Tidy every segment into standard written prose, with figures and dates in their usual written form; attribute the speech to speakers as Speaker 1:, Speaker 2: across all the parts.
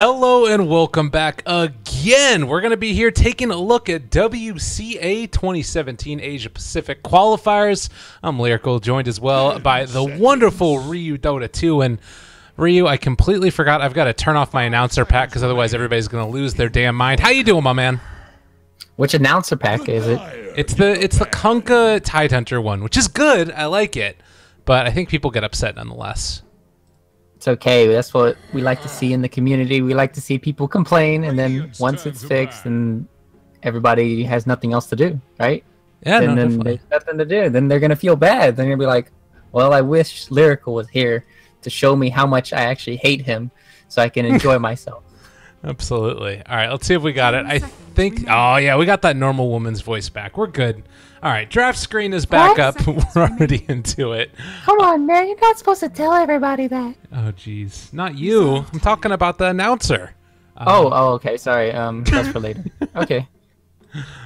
Speaker 1: Hello and welcome back again. We're going to be here taking a look at WCA 2017 Asia Pacific Qualifiers. I'm Lyrical, joined as well by the wonderful Ryuu Dota 2. And Ryuu, I completely forgot I've got to turn off my announcer pack because otherwise everybody's going to lose their damn mind. How you doing, my man?
Speaker 2: Which announcer pack is it?
Speaker 1: It's the Kunkka Tidehunter one, which is good. I like it, but I think people get upset nonetheless.
Speaker 2: It's okay. That's what we like to see in the community. We like to see people complain, and then once it's fixed, and everybody has nothing else to do, right?
Speaker 1: Yeah,
Speaker 2: then there's nothing to do. Then they're gonna feel bad. They're gonna be like, "Well, I wish Lyrical was here to show me how much I actually hate him, so I can enjoy myself."
Speaker 1: Absolutely. All right, let's see if we got it. I think, oh yeah, we got that normal woman's voice back. We're good. All right, draft screen is back up. We're already into it.
Speaker 3: Come on, man. You're not supposed to tell everybody that.
Speaker 1: Oh, geez. Not you. I'm talking about the announcer.
Speaker 2: Oh, okay. Sorry. That's related. Okay.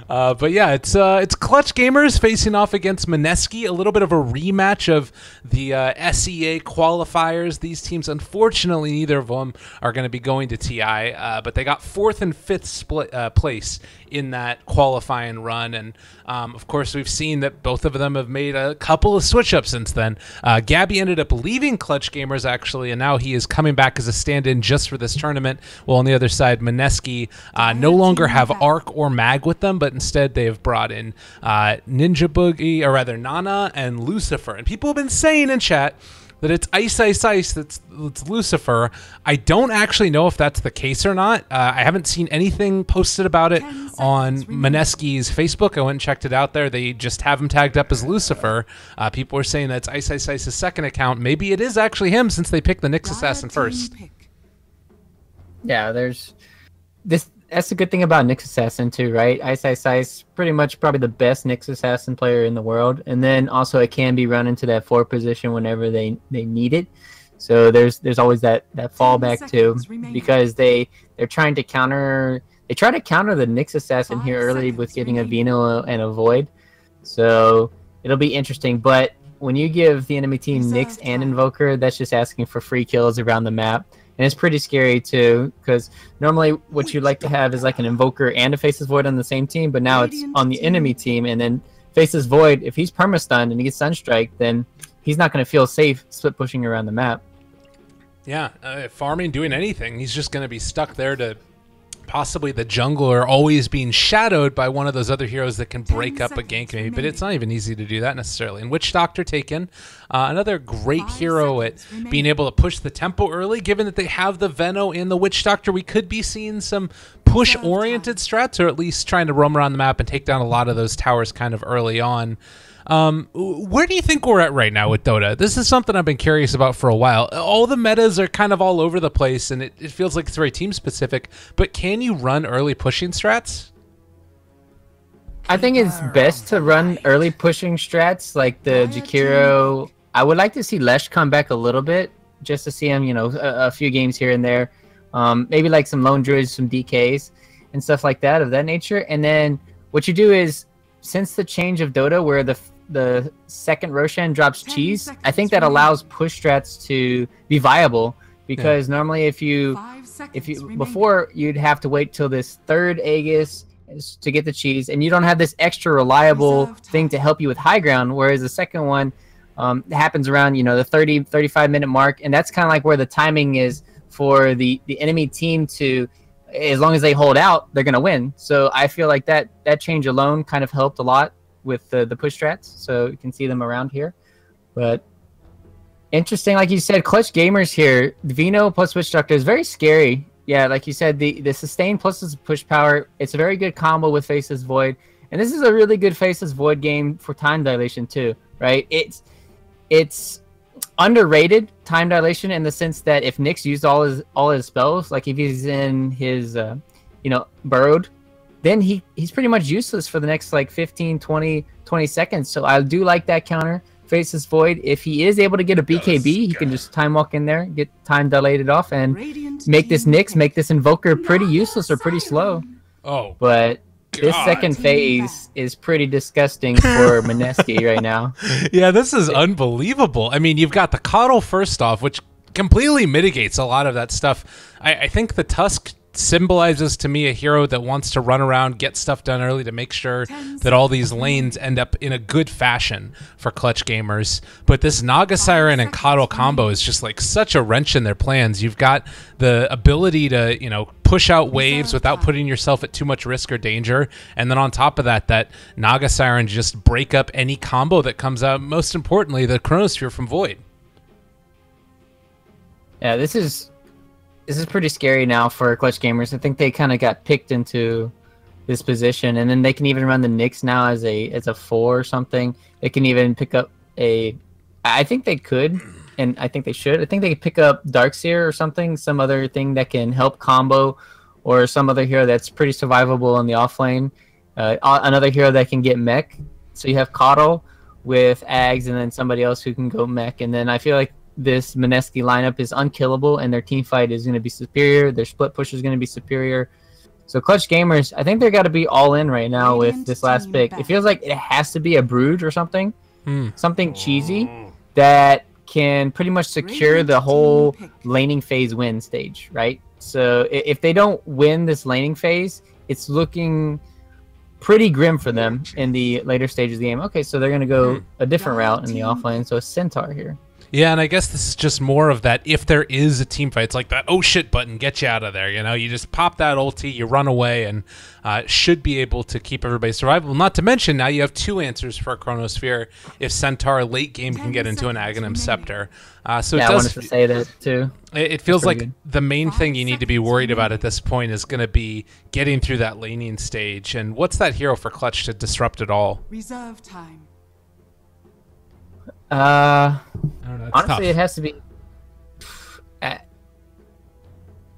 Speaker 1: But yeah, it's Clutch Gamers facing off against Mineski, a little bit of a rematch of the SEA qualifiers. These teams, unfortunately, neither of them are going to be going to TI, but they got 4th and 5th place in that qualifying run. And of course, we've seen that both of them have made a couple of switch-ups since then. Gabby ended up leaving Clutch Gamers, actually, and now he is coming back as a stand-in just for this tournament. While on the other side, Mineski no longer have Arc or Mag with them, but instead they have brought in Ninja Boogie, or rather Nana and Lucifer. And people have been saying in chat that it's Ice Ice Ice that's Lucifer. I don't actually know if that's the case or not. I haven't seen anything posted about it on Mineski's Facebook. I went and checked it out there. They just have him tagged up as Lucifer. People are saying that's Ice Ice Ice's second account. Maybe it is actually him since they picked the Nyx Assassin first.
Speaker 2: Yeah, there's this. That's the good thing about Nyx Assassin too, right? Ice Ice Ice, pretty much probably the best Nyx Assassin player in the world, and then also it can be run into that 4 position whenever they need it. So there's always that fallback too, because they're trying to counter. They try to counter the Nyx Assassin here early with getting a Vino and a Void. So it'll be interesting. But when you give the enemy team Nyx and Invoker, that's just asking for free kills around the map. And it's pretty scary too, because normally what you'd like to have is like an Invoker and a Faceless Void on the same team, but now it's on the enemy team, and then Faceless Void, if he's perma-stunned and he gets Sunstrike, then he's not going to feel safe split pushing around the map.
Speaker 1: Yeah, farming, doing anything, he's just going to be stuck there to possibly the jungler always being shadowed by one of those other heroes that can break up a gank maybe, but it's not even easy to do that necessarily. And Witch Doctor taken, another great hero at being able to push the tempo early, given that they have the Veno and the Witch Doctor. We could be seeing some push-oriented strats, or at least trying to roam around the map and take down a lot of those towers kind of early on. Where do you think we're at right now with Dota? This is something I've been curious about for a while. All the metas are kind of all over the place, and it feels like it's very team specific, but can you run early pushing strats?
Speaker 2: I think it's best to run early pushing strats like the Jakiro. I would like to see Lesh come back a little bit, just to see him, you know, a few games here and there. Maybe like some lone druids, some DKs, and stuff like that of that nature. And then what you do is, since the change of Dota where the second Roshan drops cheese, I think that allows push strats to be viable, because normally if you before you'd have to wait till this third Aegis to get the cheese, and you don't have this extra reliable thing to help you with high ground, whereas the second one happens around, you know, the 30-35 minute mark, and that's kind of like where the timing is for the enemy team to, as long as they hold out, they're going to win. So I feel like that change alone kind of helped a lot with the push strats. So you can see them around here. But interesting, like you said, Clutch Gamers here, Vino plus Witch Doctor is very scary. Yeah, like you said, the sustain plus the push power, it's a very good combo with Faceless Void. And this is a really good Faceless Void game for time dilation too, right? It's underrated time dilation in the sense that if Nyx used all his spells, like if he's in his you know, burrowed, then he's pretty much useless for the next like 15 20 seconds. So I do like that counter. Faceless Void, if he is able to get a BKB, he can just time walk in there, get time dilated off, and make this Nyx, make this Invoker pretty useless or pretty slow.
Speaker 1: Oh,
Speaker 2: but this second phase is pretty disgusting for Mineski right now.
Speaker 1: Yeah, this is unbelievable. I mean, you've got the Coddle first off, which completely mitigates a lot of that stuff. I think the Tusk symbolizes to me a hero that wants to run around, get stuff done early to make sure that all these lanes end up in a good fashion for clutch gamers. But this Naga Siren and Coddle combo is just like such a wrench in their plans. You've got the ability to, you know, push out waves without putting yourself at too much risk or danger. And then on top of that, that Naga Siren just break up any combo that comes out. Most importantly, the Chronosphere from Void.
Speaker 2: Yeah, this is pretty scary now for clutch gamers. I think they kind of got picked into this position, and then they can even run the Nyx now as a 4 or something. They can even pick up I think they could, and I think they should. I think they could pick up Darkseer or something, some other thing that can help combo, or some other hero that's pretty survivable in the off lane. Another hero that can get mech. So you have Coddle with Ags, and then somebody else who can go mech. And then I feel like this Mineski lineup is unkillable, and their team fight is going to be superior. Their split push is going to be superior. So clutch gamers, I think they're got to be all in right now with this last pick. It feels like it has to be a Brood or something, something cheesy that can pretty much secure the whole laning phase win stage, right? So if they don't win this laning phase, it's looking pretty grim for them in the later stages of the game. Okay, so they're going to go a different route in the offlane. So a Centaur here.
Speaker 1: Yeah, and I guess this is just more of that. If there is a team fight, it's like that oh shit button, get you out of there. You know, you just pop that ulti, you run away, and should be able to keep everybody survivable. Not to mention, now you have 2 answers for a Chronosphere if Centaur late game can get into an Aghanim Scepter. So
Speaker 2: yeah,
Speaker 1: it does,
Speaker 2: I wanted to say that too.
Speaker 1: It feels like
Speaker 2: good.
Speaker 1: The main thing you need to be worried about at this point is going to be getting through that laning stage. And what's that hero for clutch to disrupt it all?
Speaker 4: Reserve time.
Speaker 1: I don't know,
Speaker 2: Honestly,
Speaker 1: tough.
Speaker 2: it has to be.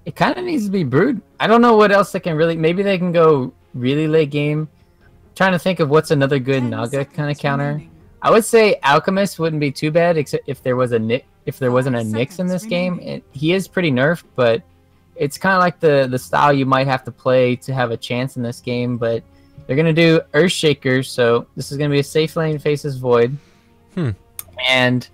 Speaker 2: It kind of needs to be Brood. I don't know what else they can really. Maybe they can go really late game. Trying to think of what's another good Naga kind of counter. I would say Alchemist wouldn't be too bad, except if there was if there wasn't a Nyx in this game. He is pretty nerfed, but it's kind of like the style you might have to play to have a chance in this game. But they're gonna do Earthshakers, so this is gonna be a safe lane faces Void. And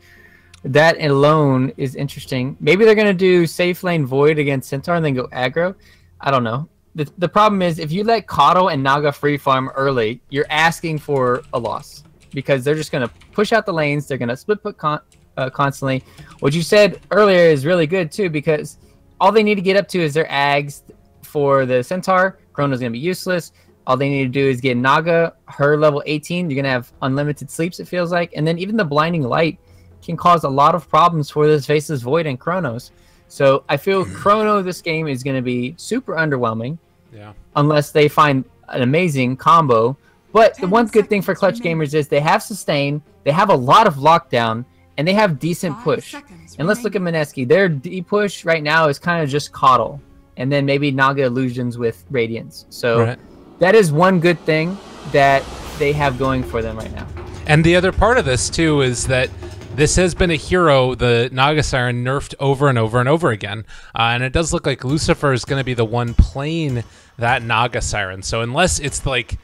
Speaker 2: that alone is interesting. Maybe they're going to do safe lane Void against Centaur and then go aggro. I don't know. The problem is if you let Coddle and Naga free farm early, you're asking for a loss because they're just going to push out the lanes. They're going to split put constantly. What you said earlier is really good too because all they need to get up to is their Ags for the Centaur. Chrono's going to be useless. All they need to do is get Naga, her level 18. You're going to have unlimited sleeps, it feels like. And then even the Blinding Light can cause a lot of problems for this Faceless Void and Chronos. So I feel Chrono this game is going to be super underwhelming. Yeah. Unless they find an amazing combo. But the one good thing for clutch gamers is they have sustain, they have a lot of lockdown, and they have decent push. And let's look at Mineski. Their D push right now is kind of just Coddle. And then maybe Naga Illusions with Radiance. So that is one good thing that they have going for them right now.
Speaker 1: And the other part of this, too, is that this has been a hero, the Naga Siren, nerfed over and over and over again. And it does look like Lucifer is going to be the one playing that Naga Siren. So unless it's like...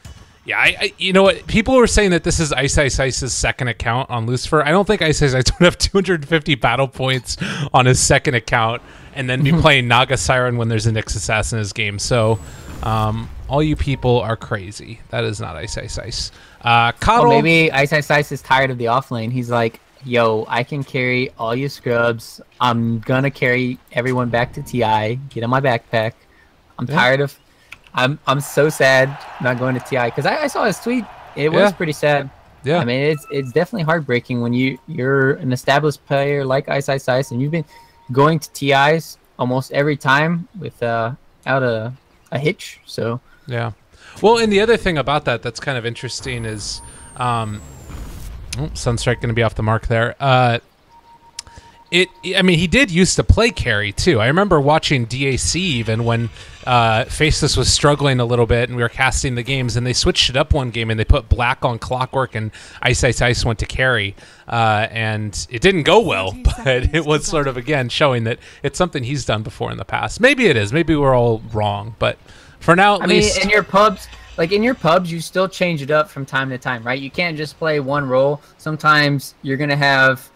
Speaker 1: Yeah, you know what? People were saying that this is Ice Ice Ice's second account on Lucifer. I don't think Ice Ice Ice would have 250 battle points on his second account and then be playing Naga Siren when there's a Nyx Assassin in his game. So all you people are crazy. That is not Ice Ice Ice. Coddle,
Speaker 2: well, maybe Ice Ice Ice is tired of the offlane. He's like, yo, I can carry all you scrubs. I'm going to carry everyone back to TI. Get on my backpack. I'm tired of... I'm so sad not going to TI because I saw his tweet. It was pretty sad. Yeah, I mean it's definitely heartbreaking when you're an established player like Ice Ice Ice and you've been going to TIs almost every time without a hitch. So
Speaker 1: yeah. Well, and the other thing about that's kind of interesting is, Sunstrike going to be off the mark there. I mean, he did used to play carry too. I remember watching DAC even when Faceless was struggling a little bit and we were casting the games and they switched it up one game and they put Black on Clockwork and Ice Ice Ice went to carry. And it didn't go well, but it was sort of, again, showing that it's something he's done before in the past. Maybe it is. Maybe we're all wrong. But for now, at least...
Speaker 2: in your pubs... Like, in your pubs, you still change it up from time to time, right? You can't just play one role. Sometimes you're going to have...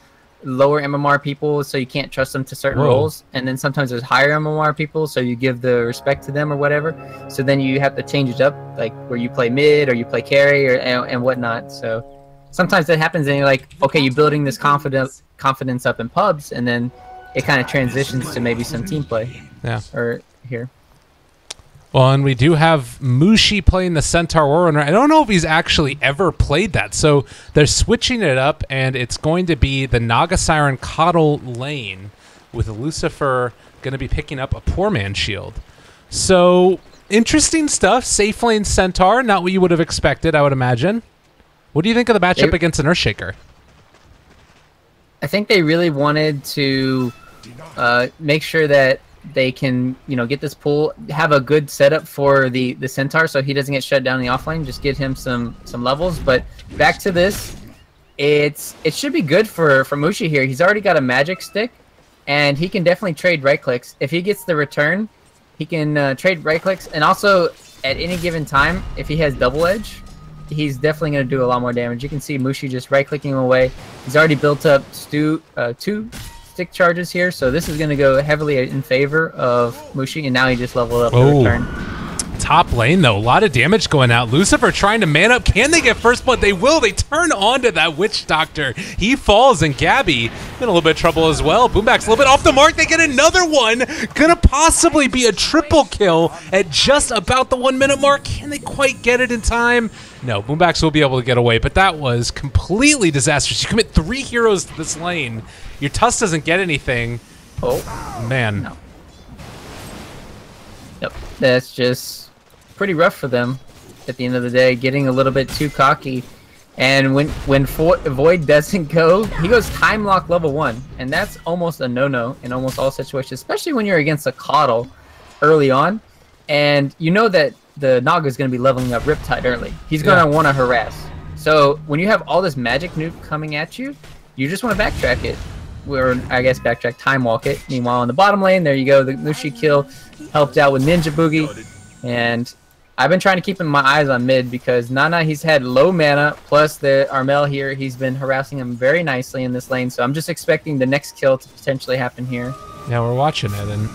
Speaker 2: lower MMR people, so you can't trust them to certain roles, and then sometimes there's higher MMR people, so you give the respect to them or whatever. So then you have to change it up, like where you play mid or you play carry or and whatnot. So sometimes that happens, and you're like, okay, you're building this confidence up in pubs, and then it kind of transitions to maybe some team play.
Speaker 1: Yeah.
Speaker 2: Or here.
Speaker 1: Well, and we do have Mushi playing the Centaur Warrunner. I don't know if he's actually ever played that. So they're switching it up, and it's going to be the Naga Siren Coddle lane with Lucifer going to be picking up a Poor Man Shield. So interesting stuff. Safe lane Centaur, not what you would have expected, I would imagine. What do you think of the matchup against an Earthshaker?
Speaker 2: I think they really wanted to make sure that they can, get this pool, have a good setup for the Centaur so he doesn't get shut down in the offlane, just get him some levels. But back to this, it should be good for Mushi here. He's already got a magic stick, and he can definitely trade right clicks. If he gets the return, he can trade right clicks, and also at any given time, if he has double edge, he's definitely going to do a lot more damage. You can see Mushi just right clicking away. He's already built up two stick charges here, so this is going to go heavily in favor of Mushi, and now he just leveled up the return.
Speaker 1: Top lane, though. A lot of damage going out. Lucifer trying to man up. Can they get first blood? They will. They turn onto that Witch Doctor. He falls, and Gabby in a little bit of trouble as well. Boomback's a little bit off the mark. They get another one. Gonna possibly be a triple kill at just about the 1 minute mark. Can they quite get it in time? No, Boombacks will be able to get away, but that was completely disastrous. You commit 3 heroes to this lane. Your Tusk doesn't get anything.
Speaker 2: Oh.
Speaker 1: Man.
Speaker 2: No. Yep, that's just pretty rough for them at the end of the day, getting a little bit too cocky. And when Void doesn't go, he goes time lock level 1, and that's almost a no-no in almost all situations, especially when you're against a Coddle early on, and you know that the Naga is going to be leveling up Riptide early. He's going to want to harass. So when you have all this magic nuke coming at you, you just want to backtrack it. Or I guess backtrack, time walk it. Meanwhile, in the bottom lane, there you go. The Mushi kill helped out with Ninja Boogie. And I've been trying to keep my eyes on mid because Nana, he's had low mana, plus the Armel here, he's been harassing him very nicely in this lane. So I'm just expecting the next kill to potentially happen here.
Speaker 1: Yeah, we're watching it, and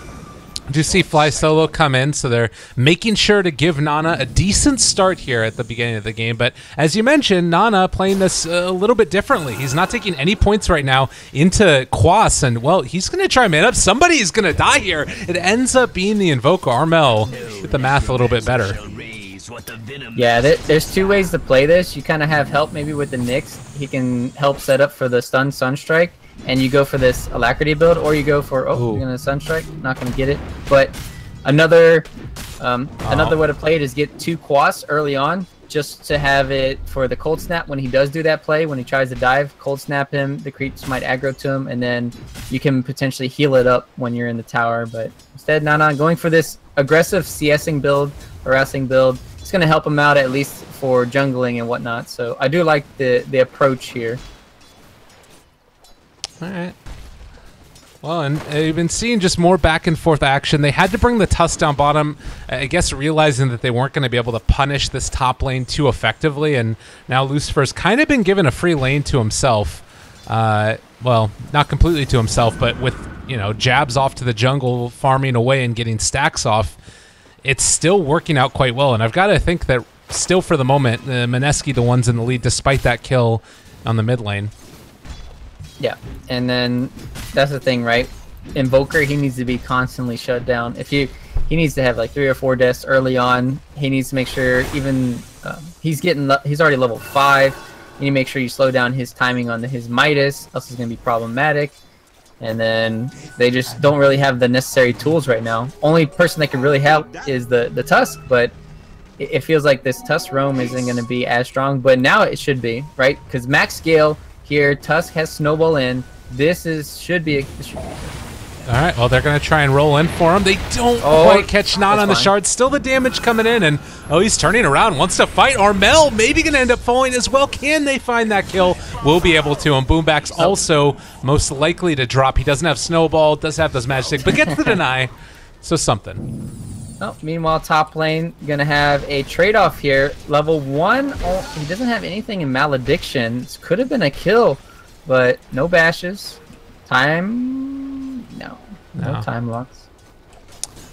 Speaker 1: do see Fly Solo come in, so they're making sure to give Nana a decent start here at the beginning of the game. But as you mentioned, Nana playing this a little bit differently. He's not taking any points right now into Quas, and, well, he's going to try man up. Somebody's going to die here. It ends up being the Invoker. Armel with the math a little bit better.
Speaker 2: Yeah, there's 2 ways to play this. You kind of have help maybe with the Nyx. He can help set up for the stun Sunstrike, and you go for this Alacrity build, or you go for, you're going to Sunstrike, not going to get it. But another way to play it is get 2 Quas early on, just to have it for the Cold Snap when he does do that play. When he tries to dive, Cold Snap him, the creeps might aggro to him, and then you can potentially heal it up when you're in the tower. But instead, Nana going for this aggressive CSing build, harassing build. It's going to help him out at least for jungling and whatnot. So I do like the approach here.
Speaker 1: All right. Well, and you've been seeing just more back and forth action. They had to bring the Tusk down bottom, I guess realizing that they weren't going to be able to punish this top lane too effectively, and now Lucifer's kind of been given a free lane to himself. Well, not completely to himself, but with, jabs off to the jungle, farming away and getting stacks off, it's still working out quite well. And I've got to think that still for the moment, Mineski the one's in the lead despite that kill on the mid lane.
Speaker 2: Yeah, and then that's the thing, right? Invoker, he needs to be constantly shut down. He needs to have like 3 or 4 deaths early on. He needs to make sure even he's already level 5. You need to make sure you slow down his timing on his Midas, else it's going to be problematic. And then they just don't really have the necessary tools right now. Only person that can really help is the Tusk, but it feels like this Tusk roam isn't going to be as strong. But now it should be, right? Because max scale here, Tusk has Snowball in. Should be.
Speaker 1: All right, well, they're going to try and roll in for him. They don't quite catch Nana on the shard. Still the damage coming in, and he's turning around, wants to fight. Armel maybe going to end up falling as well. Can they find that kill? Will be able to, and Boomback's also most likely to drop. He doesn't have Snowball, does have those magic, but gets the deny, so something.
Speaker 2: Oh, meanwhile, top lane going to have a trade-off here. Level 1, he doesn't have anything in Malediction. This could have been a kill but no bashes. No time locks.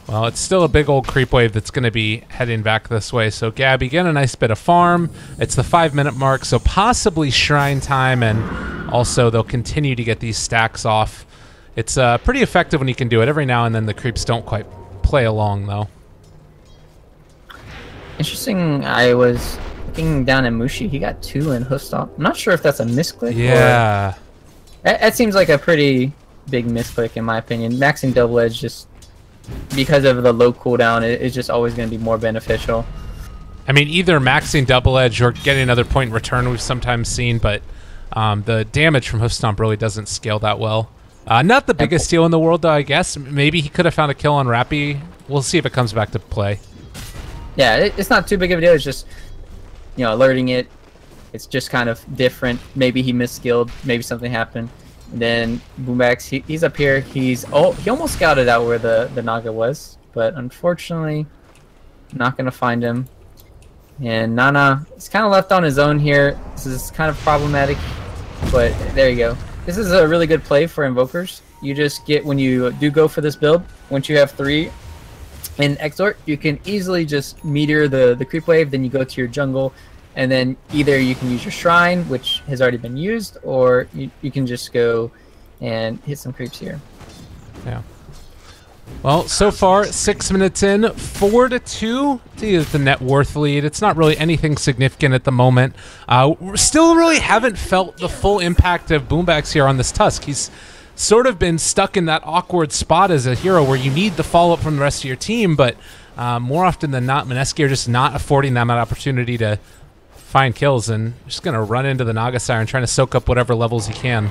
Speaker 1: Well, it's still a big old creep wave that's going to be heading back this way. So Gabby, get a nice bit of farm. It's the 5-minute mark, so possibly shrine time, and also they'll continue to get these stacks off. It's pretty effective when you can do it. Every now and then the creeps don't quite play along, though.
Speaker 2: Interesting, I was looking down at Mushi. He got 2 in Hoofstop. I'm not sure if that's a misclick.
Speaker 1: Yeah.
Speaker 2: That seems like a pretty big misclick in my opinion. Maxing double edge just because of the low cooldown is just always going to be more beneficial.
Speaker 1: I mean, either maxing double edge or getting another point in return we've sometimes seen, but the damage from Hoof Stomp really doesn't scale that well. Not the biggest steal in the world, though, I guess. Maybe he could have found a kill on Rappy. We'll see if it comes back to play.
Speaker 2: Yeah, it's not too big of a deal. It's just, you know, alerting it. It's just kind of different. Maybe he misskilled. Maybe something happened. And then Boombax, he's up here. He almost scouted out where the Naga was, but unfortunately, not going to find him. And Nana is kind of left on his own here. This is kind of problematic, but there you go. This is a really good play for Invokers. You just get, when you do go for this build, once you have 3 in Exort, you can easily just meteor the creep wave, then you go to your jungle, and then either you can use your shrine, which has already been used, or you can just go and hit some creeps here.
Speaker 1: Yeah. Well, so far, 6 minutes in, 4-2 to the net worth lead. It's not really anything significant at the moment. We still really haven't felt the full impact of Boombax here on this Tusk. He's sort of been stuck in that awkward spot as a hero where you need the follow-up from the rest of your team, but more often than not, Mineski are just not affording them an opportunity to find kills, and just going to run into the Naga Siren, trying to soak up whatever levels he can.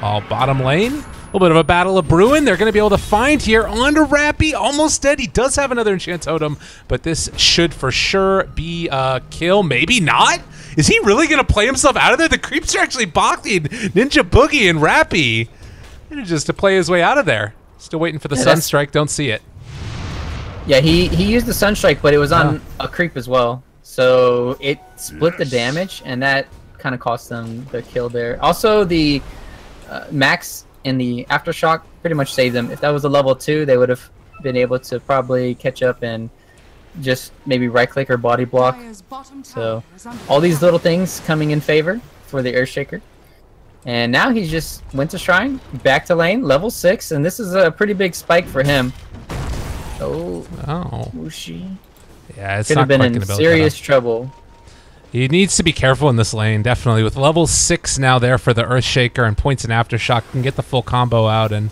Speaker 1: All bottom lane. A little bit of a battle of brewing. They're going to be able to find here onto Rappy. Almost dead. He does have another enchant totem, but this should for sure be a kill. Maybe not. Is he really going to play himself out of there? The creeps are actually boxing Ninja Boogie and Rappy. Just to play his way out of there. Still waiting for the Sunstrike. Don't see it.
Speaker 2: Yeah, he used the Sunstrike, but it was on a creep as well. So it split the damage, and that kind of cost them the kill there. Also, the Max and the Aftershock pretty much saved them. If that was a level 2, they would have been able to probably catch up and just maybe right-click or body block. So all these little things coming in favor for the Earthshaker. And now he just went to Shrine, back to lane, level 6, and this is a pretty big spike for him. Oh. Mushi.
Speaker 1: Yeah, it's
Speaker 2: could have been in serious trouble.
Speaker 1: He needs to be careful in this lane, definitely. With level 6 now there for the Earthshaker and points and Aftershock, can get the full combo out. And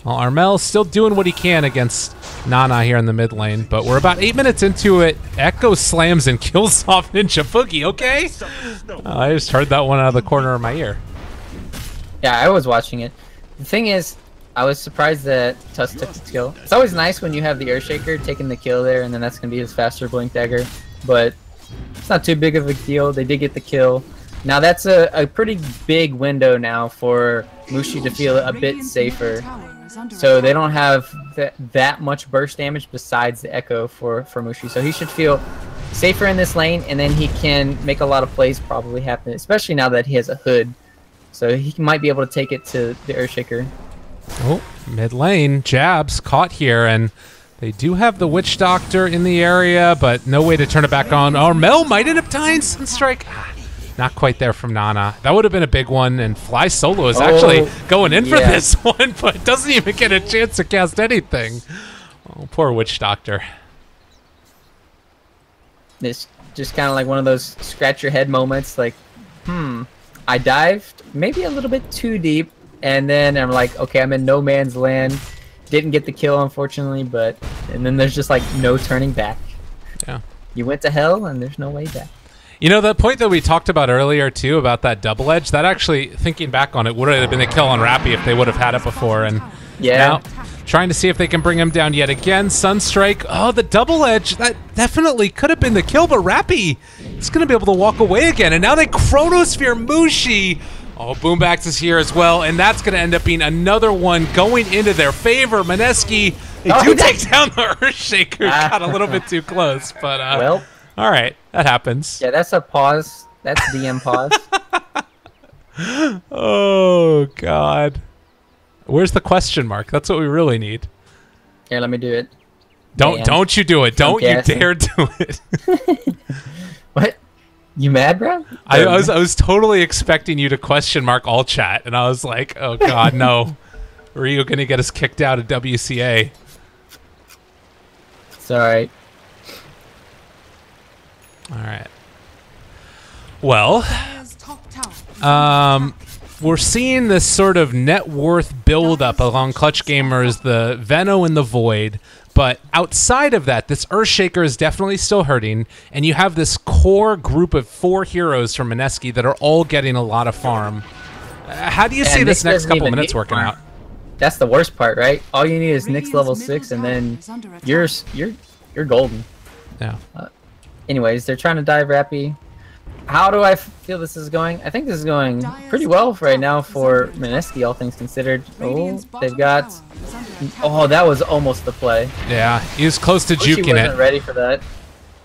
Speaker 1: well, Armel's still doing what he can against Nana here in the mid lane. But we're about 8 minutes into it. Echo slams and kills off Ninja Boogie, okay? I just heard that one out of the corner of my ear.
Speaker 2: Yeah, I was watching it. The thing is, I was surprised that Tusk took the kill. It's always nice when you have the Earthshaker taking the kill there, and then that's going to be his faster Blink Dagger. But it's not too big of a deal. They did get the kill. Now that's a pretty big window now for Mushi to feel a bit safer. So they don't have that much burst damage besides the Echo for Mushi. So he should feel safer in this lane, and then he can make a lot of plays probably happen, especially now that he has a hood. So he might be able to take it to the Earthshaker.
Speaker 1: Oh, mid lane, Jabs caught here, and they do have the Witch Doctor in the area, but no way to turn it back on. Armel might end up tying Sunstrike. Not quite there from Nana. That would have been a big one, and Fly Solo is actually going in for this one, but doesn't even get a chance to cast anything. Oh, poor Witch Doctor.
Speaker 2: It's just kind of like one of those scratch your head moments, like, I dived maybe a little bit too deep, and then I'm like, okay, I'm in no man's land. Didn't get the kill, unfortunately, and then there's just like no turning back.
Speaker 1: Yeah.
Speaker 2: You went to hell, and there's no way back.
Speaker 1: You know, the point that we talked about earlier, too, about that double edge, that actually, thinking back on it, would have been a kill on Rappy if they would have had it before. And now, trying to see if they can bring him down yet again. Sunstrike, oh, the double edge, that definitely could have been the kill, but Rappy is going to be able to walk away again. And now they Chronosphere Mushi. Oh, Boombax is here as well, and that's going to end up being another one going into their favor. Mineski, they do take down the Earthshaker. Got a little bit too close, but
Speaker 2: well,
Speaker 1: all right, that happens.
Speaker 2: Yeah, that's a pause. That's DM pause.
Speaker 1: Oh, God. Where's the question mark? That's what we really need.
Speaker 2: Here, let me do it.
Speaker 1: Don't you do it. Don't you dare do it.
Speaker 2: What? You mad, bro?
Speaker 1: I was totally expecting you to question mark all chat, and I was like, oh, God, no. Ryuu going to get us kicked out of WCA.
Speaker 2: It's all right.
Speaker 1: All right. Well, we're seeing this sort of net worth build-up along Clutch Gamers, the Veno and the Void. But outside of that, this Earthshaker is definitely still hurting, and you have this core group of 4 heroes from Mineski that are all getting a lot of farm. How do you see this next couple minutes working out?
Speaker 2: That's the worst part, right? All you need is Nyx level 6, and then you're golden.
Speaker 1: Yeah.
Speaker 2: Anyways, they're trying to dive Rappy. How do I feel this is going? I think this is going pretty well right now for Mineski, all things considered. Oh, they've got... Oh, that was almost the play.
Speaker 1: Yeah, he was close to juking it.
Speaker 2: He wasn't ready for that.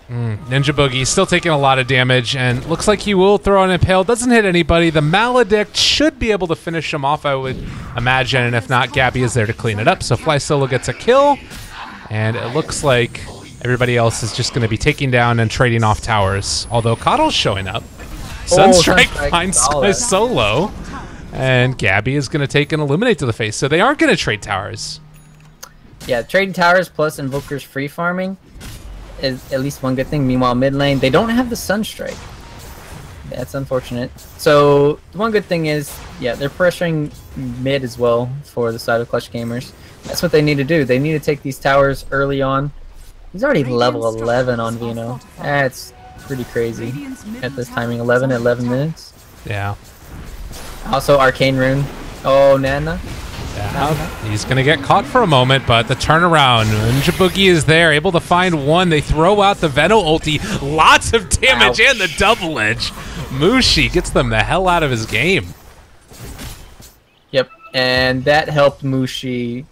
Speaker 1: Ninja Boogie still taking a lot of damage, and looks like he will throw an Impale. Doesn't hit anybody. The Maledict should be able to finish him off, I would imagine, and if not, Gabby is there to clean it up. So Fly Solo gets a kill, and it looks like everybody else is just going to be taking down and trading off towers, although Coddle's showing up. Sunstrike finds Solo, and Gabby is going to take an Illuminate to the face, so they aren't going to trade towers.
Speaker 2: Yeah, trading towers plus Invokers free farming is at least one good thing. Meanwhile, mid lane, they don't have the Sunstrike. That's unfortunate. So, the one good thing is, yeah, they're pressuring mid as well for the side of Clutch Gamers. That's what they need to do. They need to take these towers early on. He's already level 11 on Veno. That's pretty crazy at this timing. 11 minutes.
Speaker 1: Yeah.
Speaker 2: Also, Arcane Rune. Oh, Nana.
Speaker 1: Yeah, he's going to get caught for a moment, but the turnaround. Ninja Boogie is there, able to find one. They throw out the Veno ulti. Lots of damage and the double edge. Mushi gets them the hell out of his game.
Speaker 2: Yep, and that helped Mushi.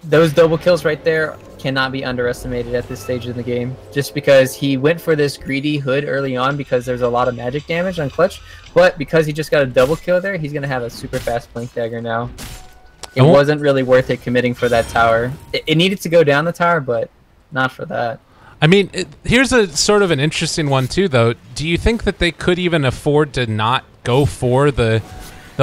Speaker 2: Those double kills right there cannot be underestimated at this stage of the game. Just because he went for this greedy hood early on because there's a lot of magic damage on Clutch, but because he just got a double kill there, he's going to have a super fast Blink Dagger now. It wasn't really worth it committing for that tower. It needed to go down the tower, but not for that.
Speaker 1: I mean, here's a sort of an interesting one too, though. Do you think that they could even afford to not go for the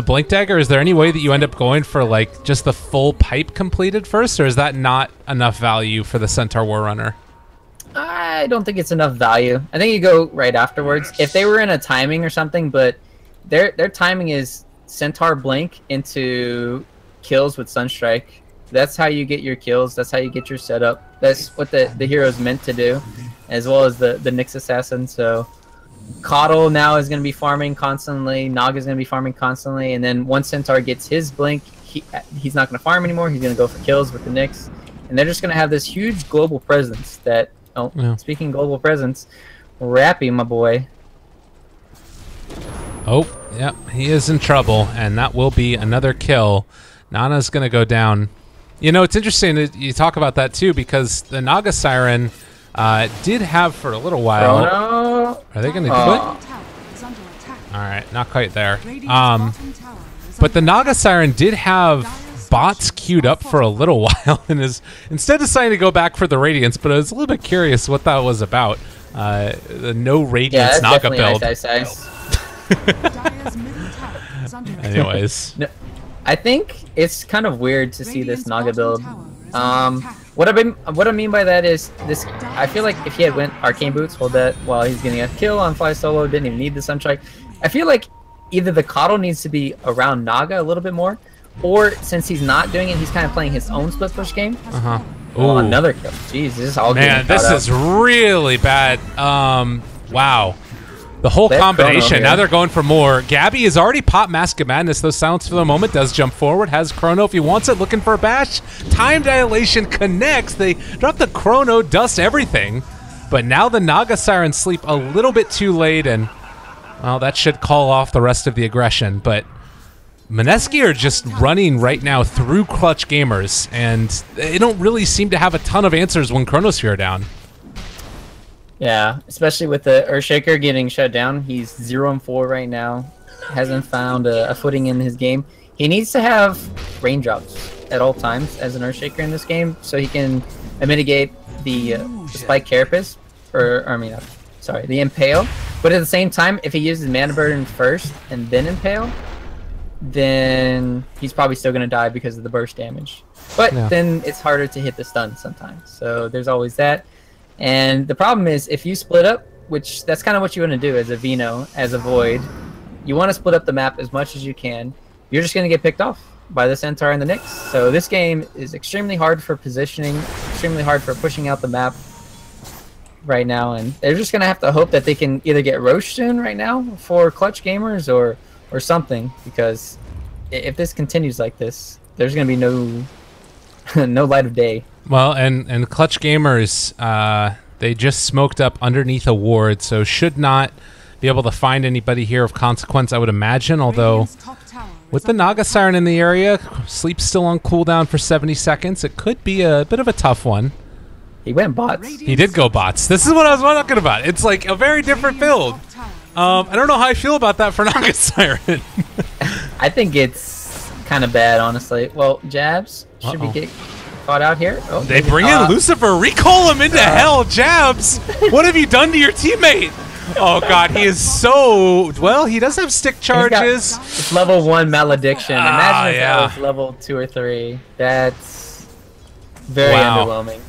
Speaker 1: Blink Dagger? Is there any way that you end up going for like just the full pipe completed first, or is that not enough value for the Centaur War Runner?
Speaker 2: I don't think it's enough value. I think you go right afterwards. If they were in a timing or something, but their timing is Centaur Blink into kills with Sunstrike. That's how you get your kills. That's how you get your setup. That's what the hero's meant to do, as well as the Nyx Assassin. So Coddle now is going to be farming constantly. Naga's going to be farming constantly. And then once Centaur gets his Blink, he's not going to farm anymore. He's going to go for kills with the Nyx. And they're just going to have this huge global presence that, speaking global presence, Rappy, my boy.
Speaker 1: Oh, yeah, he is in trouble, and that will be another kill. Nana's going to go down. You know, it's interesting that you talk about that, too, because the Naga Siren did have for a little while...
Speaker 2: Chrono?
Speaker 1: Are they going to quit? All right, not quite there. But the Naga Siren did have bots queued up for a little while, and is instead deciding to go back for the Radiance, but I was a little bit curious what that was about. The no Radiance Naga build. Anyways.
Speaker 2: No, I think it's kind of weird to see this Naga build. What I mean by that is this. I feel like if he had went Arcane Boots, hold that while he's getting a kill on Fly Solo, didn't even need the Sunstrike. I feel like either the Coddle needs to be around Naga a little bit more, or since he's not doing it, he's kind of playing his own split push game. Oh, another kill. Jeez, this is all.
Speaker 1: Man, this is really bad. Wow. The whole combination. Now they're going for more. Gabby has already popped Mask of Madness, though Silence for the moment does jump forward. Has Chrono if he wants it, looking for a bash. Time Dilation connects. They drop the Chrono, dust everything. But now the Naga Sirens sleep a little bit too late, and, well, that should call off the rest of the aggression. But Mineski are just running right now through Clutch Gamers, and they don't really seem to have a ton of answers when Chronosphere are down.
Speaker 2: Yeah, especially with the Earthshaker getting shut down. He's 0-4 right now. hasn't found a footing in his game. He needs to have raindrops at all times as an Earthshaker in this game, so he can mitigate the Spike Carapace, the Impale. But at the same time, if he uses Mana Burden first and then Impale, then he's probably still going to die because of the burst damage. But then it's harder to hit the stun sometimes. So there's always that. And the problem is, if you split up, which that's kind of what you want to do as a Vino, as a Void, you want to split up the map as much as you can. You're just going to get picked off by the Centaur and the Nyx. So this game is extremely hard for positioning, extremely hard for pushing out the map right now. And they're just going to have to hope that they can either get Roche soon right now for Clutch Gamers or something, because if this continues like this, there's going to be no light of day.
Speaker 1: Well, and Clutch Gamers, they just smoked up underneath a ward, so should not be able to find anybody here of consequence, I would imagine, although with the Naga Siren in the area, Sleep's still on cooldown for 70 seconds. It could be a bit of a tough one.
Speaker 2: He went bots.
Speaker 1: He did go bots. This is what I was talking about. It's like a very different build. I don't know how I feel about that for Naga Siren.
Speaker 2: I think it's kind of bad, honestly. Well, Jabs, should we get caught out here? Oh,
Speaker 1: they bring in Lucifer, recall him into hell. Jabs, what have you done to your teammate? Oh god, he is so... Well, he does have stick charges.
Speaker 2: It's level 1 malediction. Imagine if that was level 2 or 3. That's very underwhelming.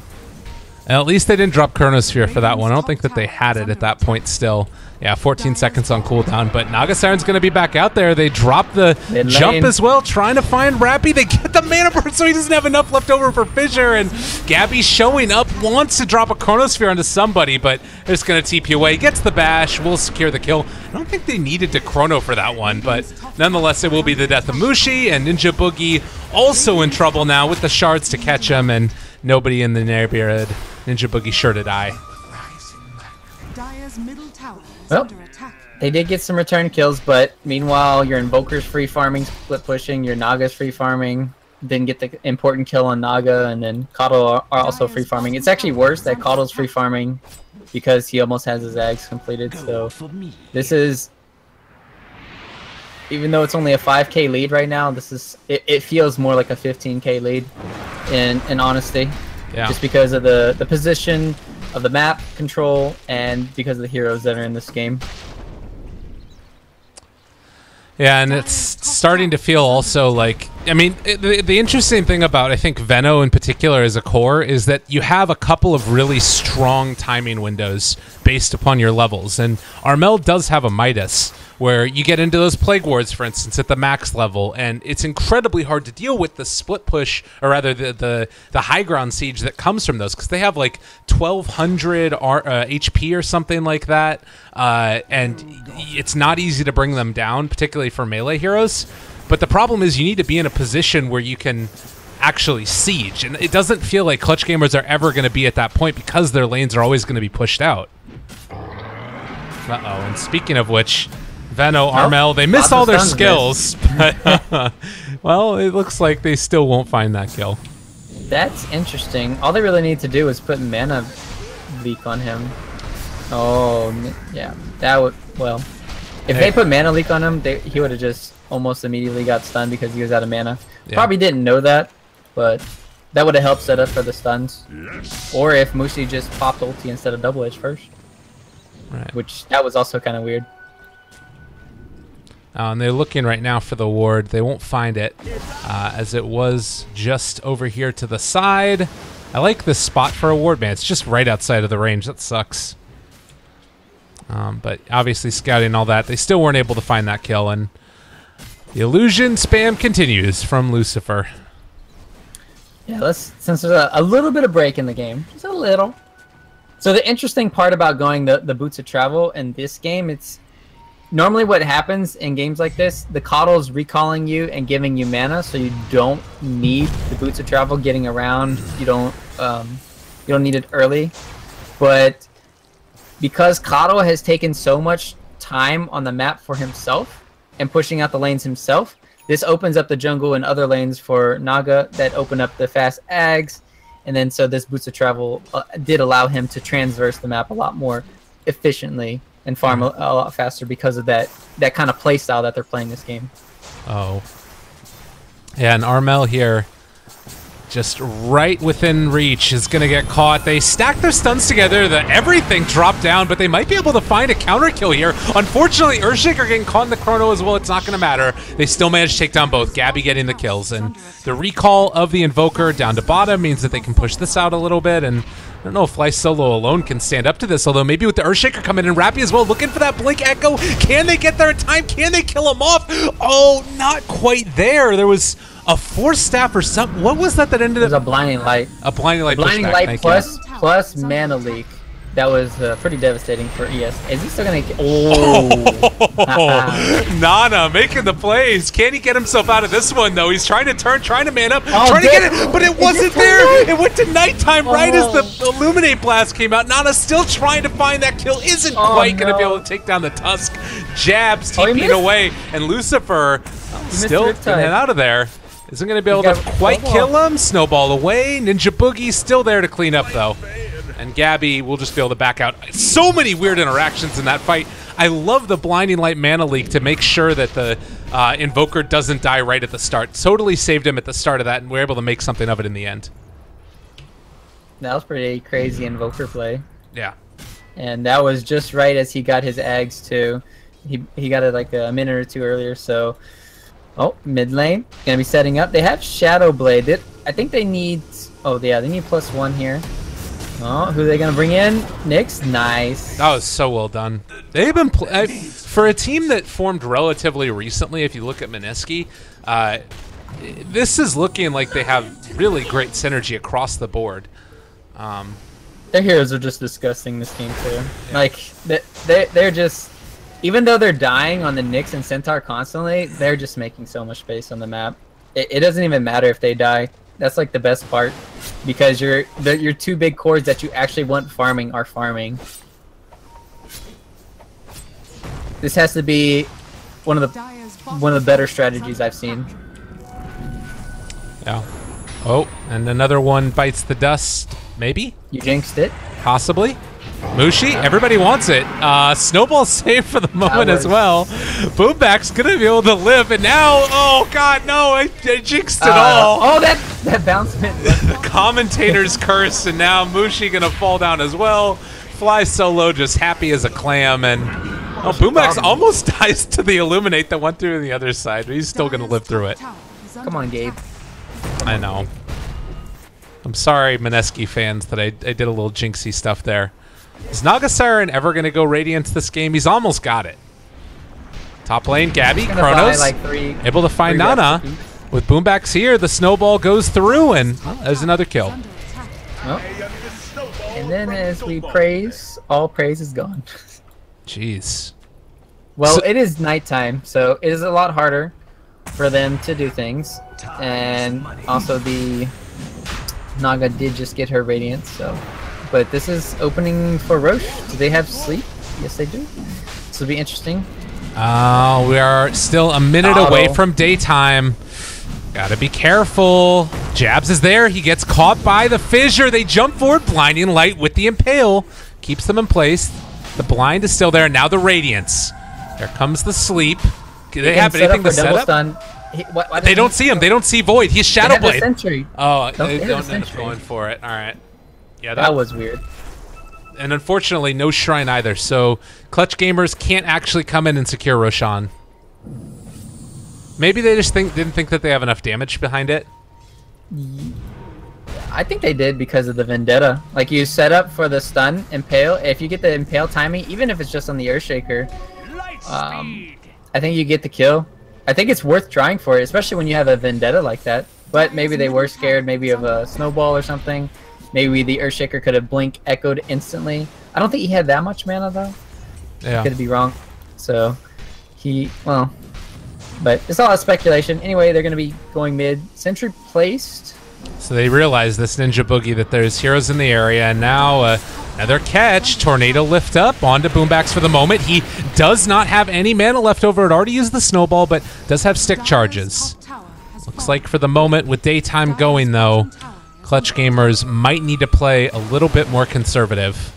Speaker 1: At least they didn't drop Chronosphere for that one. I don't think that they had it at that point still. Yeah, 14 seconds on cooldown, but Naga Siren's going to be back out there. They drop the jump as well, trying to find Rappy. They get the mana burn, so he doesn't have enough left over for Fissure, and Gabby showing up, wants to drop a Chronosphere onto somebody, but they're just going to TP away. Gets the bash, will secure the kill. I don't think they needed to Chrono for that one, but nonetheless, it will be the death of Mushi, and Ninja Boogie also in trouble now with the shards to catch him, and nobody in the neighborhood. Ninja Boogie sure to die.
Speaker 2: Well, they did get some return kills, but meanwhile, your Invoker's free farming, split pushing, your Naga's free farming, didn't get the important kill on Naga, and then Caudle are also free farming. It's actually worse that Caudle's free farming because he almost has his Ags completed, so this is... Even though it's only a 5k lead right now, this is it feels more like a 15k lead in honesty. Yeah. Just because of the position of the map control and because of the heroes that are in this game.
Speaker 1: Yeah, and it's starting to feel also like, I mean, the interesting thing about, I think, Veno in particular as a core is that you have a couple of really strong timing windows based upon your levels. And Armel does have a Midas, where you get into those Plague Wards, for instance, at the max level, and it's incredibly hard to deal with the split push, or rather the high ground siege that comes from those, because they have like 1200 HP or something like that, and it's not easy to bring them down, particularly for melee heroes. But the problem is you need to be in a position where you can actually siege, and it doesn't feel like Clutch Gamers are ever going to be at that point because their lanes are always going to be pushed out. Uh-oh, and speaking of which, Veno, Armel, they missed all their skills, but well, it looks like they still won't find that kill.
Speaker 2: That's interesting. All they really need to do is put mana leak on him. Oh, yeah, that would, well, if they put mana leak on him, he would have just almost immediately got stunned because he was out of mana. Yeah. Probably didn't know that, but that would have helped set up for the stuns. Or if Mushi just popped ulti instead of double edge first. Right. Which, that was also kind of weird.
Speaker 1: And they're looking right now for the ward. They won't find it, as it was just over here to the side. I like this spot for a ward, man. It's just right outside of the range. That sucks. But obviously scouting all that, they still weren't able to find that kill, and the illusion spam continues from Lucifer.
Speaker 2: Yeah, since there's a little bit of break in the game, just a little. So the interesting part about going the Boots of Travel in this game, it's normally what happens in games like this, the Caudle's recalling you and giving you mana, so you don't need the Boots of Travel getting around. You don't need it early. But because Caudle has taken so much time on the map for himself and pushing out the lanes himself, this opens up the jungle and other lanes for Naga that open up the fast Ags. And then so this Boots of Travel did allow him to transverse the map a lot more efficiently and farm a lot faster because of that kind of play style that they're playing this game.
Speaker 1: Oh. Yeah, and Armel here, just right within reach, is going to get caught. They stack their stuns together. Everything dropped down, but they might be able to find a counter kill here. Unfortunately, Earthshaker getting caught in the chrono as well. It's not going to matter. They still managed to take down both. Gabby getting the kills. And the recall of the Invoker down to bottom means that they can push this out a little bit. And I don't know if Fly Solo alone can stand up to this, although maybe with the Earthshaker coming in, Rappy as well, looking for that Blink Echo. Can they get there in time? Can they kill him off? Oh, not quite there. There was a Force Staff or something. What was that ended up?
Speaker 2: It was a Blinding Light.
Speaker 1: A Blinding Light.
Speaker 2: Blinding Light plus Mana Leak. That was pretty devastating for ES. Is he still gonna get? Oh,
Speaker 1: Nana making the plays. Can he get himself out of this one though? He's trying to turn, trying to man up,
Speaker 2: oh,
Speaker 1: trying to get it, but it wasn't there. It went to nighttime right as the Illuminate Blast came out. Nana still trying to find that kill. Isn't quite gonna be able to take down the Tusk. Jabs TP'ing away, and Lucifer still getting out of there. Isn't going to be able to quite kill him. Snowball away. Ninja Boogie's still there to clean up, though. And Gabby will just be able to back out. So many weird interactions in that fight. I love the Blinding Light Mana Leak to make sure that the Invoker doesn't die right at the start. Totally saved him at the start of that, and we're able to make something of it in the end.
Speaker 2: That was pretty crazy Invoker play.
Speaker 1: Yeah.
Speaker 2: And that was just right as he got his Ags, too. He got it like a minute or two earlier, so... Oh, mid lane. Gonna be setting up. They have Shadow Blade. I think they need... Oh, yeah, they need +1 here. Oh, who are they gonna bring in? Nyx. Nice.
Speaker 1: That was so well done. They've been... for a team that formed relatively recently, if you look at Mineski, this is looking like they have really great synergy across the board.
Speaker 2: Their heroes are just disgusting this game, too. Yeah. Like, they're just... Even though they're dying on the Nyx and Centaur constantly, they're just making so much space on the map. It doesn't even matter if they die. That's like the best part, because your two big cores that you actually want farming are farming. This has to be one of the better strategies I've seen.
Speaker 1: Yeah. Oh, and another one bites the dust. Maybe?
Speaker 2: You jinxed it.
Speaker 1: Possibly. Mushi, everybody wants it. Snowball saved for the moment as well. Boomback's gonna be able to live, and now, oh god, no, I jinxed it all.
Speaker 2: Oh, that bounce hit.
Speaker 1: The commentator's curse, and now Mushi gonna fall down as well. Fly Solo just happy as a clam, and Boomback's almost dies to the Illuminate that went through on the other side, but he's still gonna live through it.
Speaker 2: Come on, Gabe.
Speaker 1: I know. I'm sorry, Mineski fans, that I did a little jinxy stuff there. Is Naga Siren ever going to go Radiant this game? He's almost got it. Top lane, Gabby, Chronos,
Speaker 2: like
Speaker 1: able to find Nana. With Boombacks here, the snowball goes through, and there's another kill.
Speaker 2: Oh. And then as we praise, all praise is gone.
Speaker 1: Jeez.
Speaker 2: Well, it is nighttime, so it is a lot harder for them to do things. And also the Naga did just get her Radiant, so... But this is opening for Roche. Do they have sleep? Yes, they do. This will be interesting.
Speaker 1: We are still a minute away from daytime. Gotta be careful. Jabs is there. He gets caught by the fissure. They jump forward. Blinding Light with the Impale. Keeps them in place. The blind is still there. Now the Radiance. There comes the sleep. Do they have anything to set up? Why they don't see him. They don't see Void. He's Shadow Blade. Oh, they don't end up going for it. All right. Yeah,
Speaker 2: that was weird.
Speaker 1: And unfortunately, no Shrine either, so Clutch Gamers can't actually come in and secure Roshan. Maybe they just didn't think that they have enough damage behind it?
Speaker 2: I think they did because of the Vendetta. Like, you set up for the stun, Impale. If you get the Impale timing, even if it's just on the Earthshaker, I think you get the kill. I think it's worth trying for it, especially when you have a Vendetta like that. But maybe they were scared maybe of a Snowball or something. Maybe the Earthshaker could have blink echoed instantly. I don't think he had that much mana though.
Speaker 1: Yeah.
Speaker 2: Could be wrong. So well, but it's all a speculation. Anyway, they're gonna be going mid. Sentry placed.
Speaker 1: So they realize this Ninja Boogie that there's heroes in the area, and now another catch. Tornado lift up onto Boombacks for the moment. He does not have any mana left over. It already used the snowball, but does have stick charges. Looks like for the moment, with daytime going though, Clutch Gamers might need to play a little bit more conservative.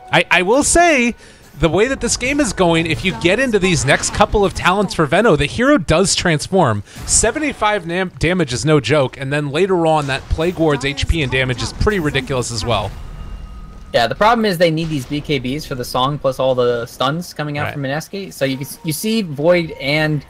Speaker 1: I will say, the way that this game is going, if you get into these next couple of talents for Venno, the hero does transform. 75 damage is no joke, and then later on, that Plague Ward's HP and damage is pretty ridiculous as well.
Speaker 2: Yeah, the problem is they need these BKBs for the song plus all the stuns coming out from Mineski. So you see Void and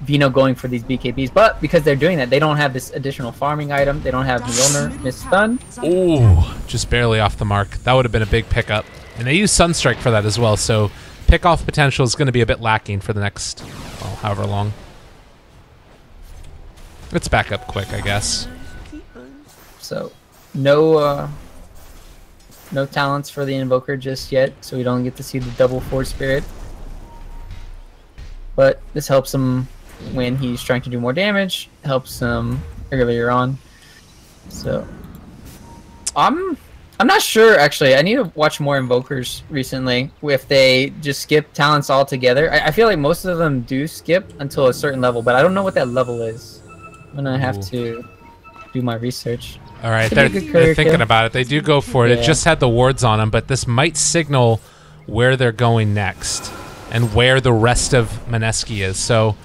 Speaker 2: Vino going for these BKBs, but because they're doing that, they don't have this additional farming item. They don't have Mjolnir, Miss Stun.
Speaker 1: Ooh, just barely off the mark. That would have been a big pickup. And they use Sunstrike for that as well, so pick-off potential is going to be a bit lacking for the next, well, however long. Let's back up quick, I guess.
Speaker 2: So, no talents for the Invoker just yet, so we don't get to see the double Force Spirit. But this helps him when he's trying to do more damage, helps him earlier on. So, I'm not sure, actually. I need to watch more Invokers recently, if they just skip talents altogether. I feel like most of them do skip until a certain level, but I don't know what that level is. I'm going to have to do my research.
Speaker 1: All right, they're thinking about it. They do go for it. Yeah. It just had the wards on them, but this might signal where they're going next and where the rest of Mineski is. So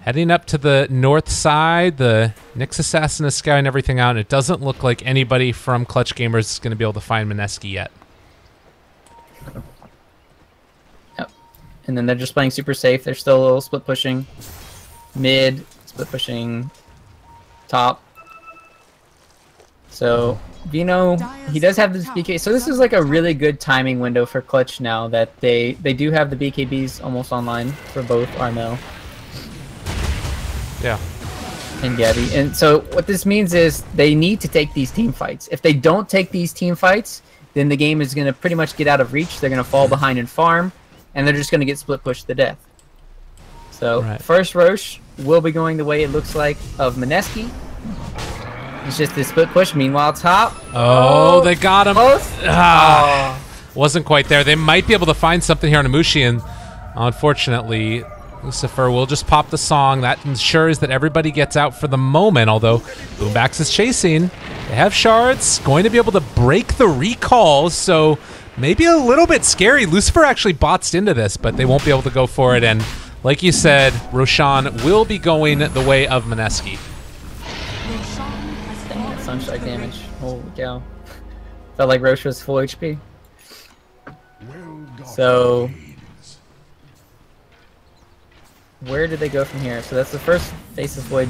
Speaker 1: heading up to the north side, the Nyx Assassin is scouting everything out, and it doesn't look like anybody from Clutch Gamers is going to be able to find Mineski yet.
Speaker 2: Yep. And then they're just playing super safe. They're still a little split pushing. Mid, split pushing, top. So Vino, he does have this BK. So this is like a really good timing window for Clutch now that they do have the BKBs almost online for both Armel.
Speaker 1: Yeah.
Speaker 2: And Gabby. And so what this means is they need to take these team fights. If they don't take these team fights, then the game is going to pretty much get out of reach. They're going to fall behind in farm, and they're just going to get split pushed to death. So first Roche will be going the way it looks like of Mineski. It's just a split push. Meanwhile, top.
Speaker 1: Oh, they got him. Wasn't quite there. They might be able to find something here on Imushi, and unfortunately, Lucifer will just pop the song. That ensures that everybody gets out for the moment, although Boombax is chasing. They have shards, going to be able to break the recalls, so maybe a little bit scary. Lucifer actually botsed into this, but they won't be able to go for it, and like you said, Roshan will be going the way of Mineski.
Speaker 2: Sunstrike damage. Holy cow. Felt like Roche was full HP. So, where did they go from here? So that's the first Faceless Void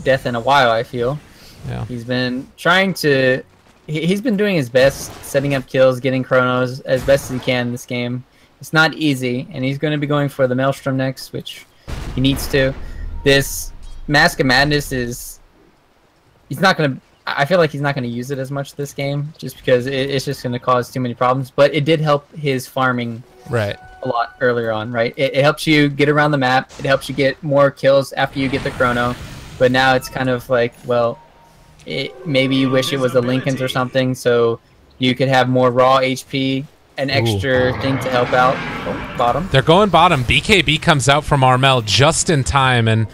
Speaker 2: death in a while, I feel.
Speaker 1: Yeah.
Speaker 2: He's been trying to... He's been doing his best, setting up kills, getting chronos as best as he can in this game. It's not easy, and he's going to be going for the Maelstrom next, which he needs to. This Mask of Madness is... He's not going to... I feel like he's not going to use it as much this game, just because it's just going to cause too many problems. But it did help his farming a lot earlier on, right? It helps you get around the map. It helps you get more kills after you get the chrono. But now it's kind of like, well, maybe you wish it was a Lincoln's or something, so you could have more raw HP, an extra thing to help out. Oh, bottom.
Speaker 1: They're going bottom. BKB comes out from Armel just in time, and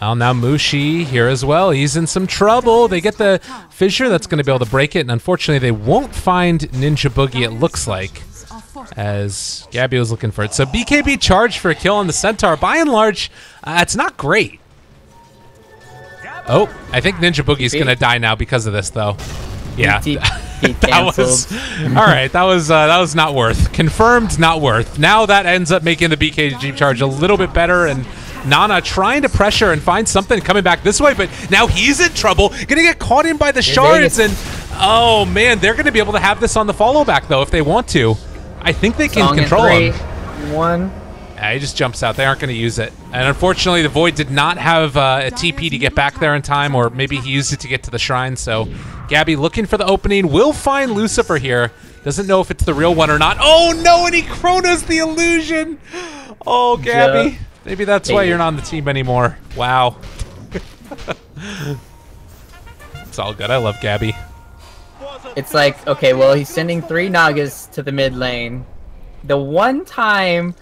Speaker 1: well, now Mushi here as well. He's in some trouble. They get the fissure that's going to be able to break it, and unfortunately they won't find Ninja Boogie, it looks like, as Gabby was looking for it. So BKB charged for a kill on the Centaur. By and large, it's not great. Oh, I think Ninja Boogie's going to die now because of this, though. Yeah. That was all right. That was not worth. Confirmed, not worth. Now that ends up making the BKB charge a little bit better, and Nana trying to pressure and find something coming back this way, but now he's in trouble. Gonna get caught in by the shards, and oh man, they're gonna be able to have this on the follow back though if they want to. I think they can control him.
Speaker 2: 1.
Speaker 1: Yeah, he just jumps out. They aren't going to use it. And unfortunately, the Void did not have a TP to get back there in time, or maybe he used it to get to the shrine. So Gabby looking for the opening. Will find Lucifer here. Doesn't know if it's the real one or not. Oh, no, and he chronos the illusion. Oh, Gabby. Maybe that's why you're not on the team anymore. Wow. It's all good. I love Gabby.
Speaker 2: It's like, okay, well, he's sending 3 Nagas to the mid lane. The one time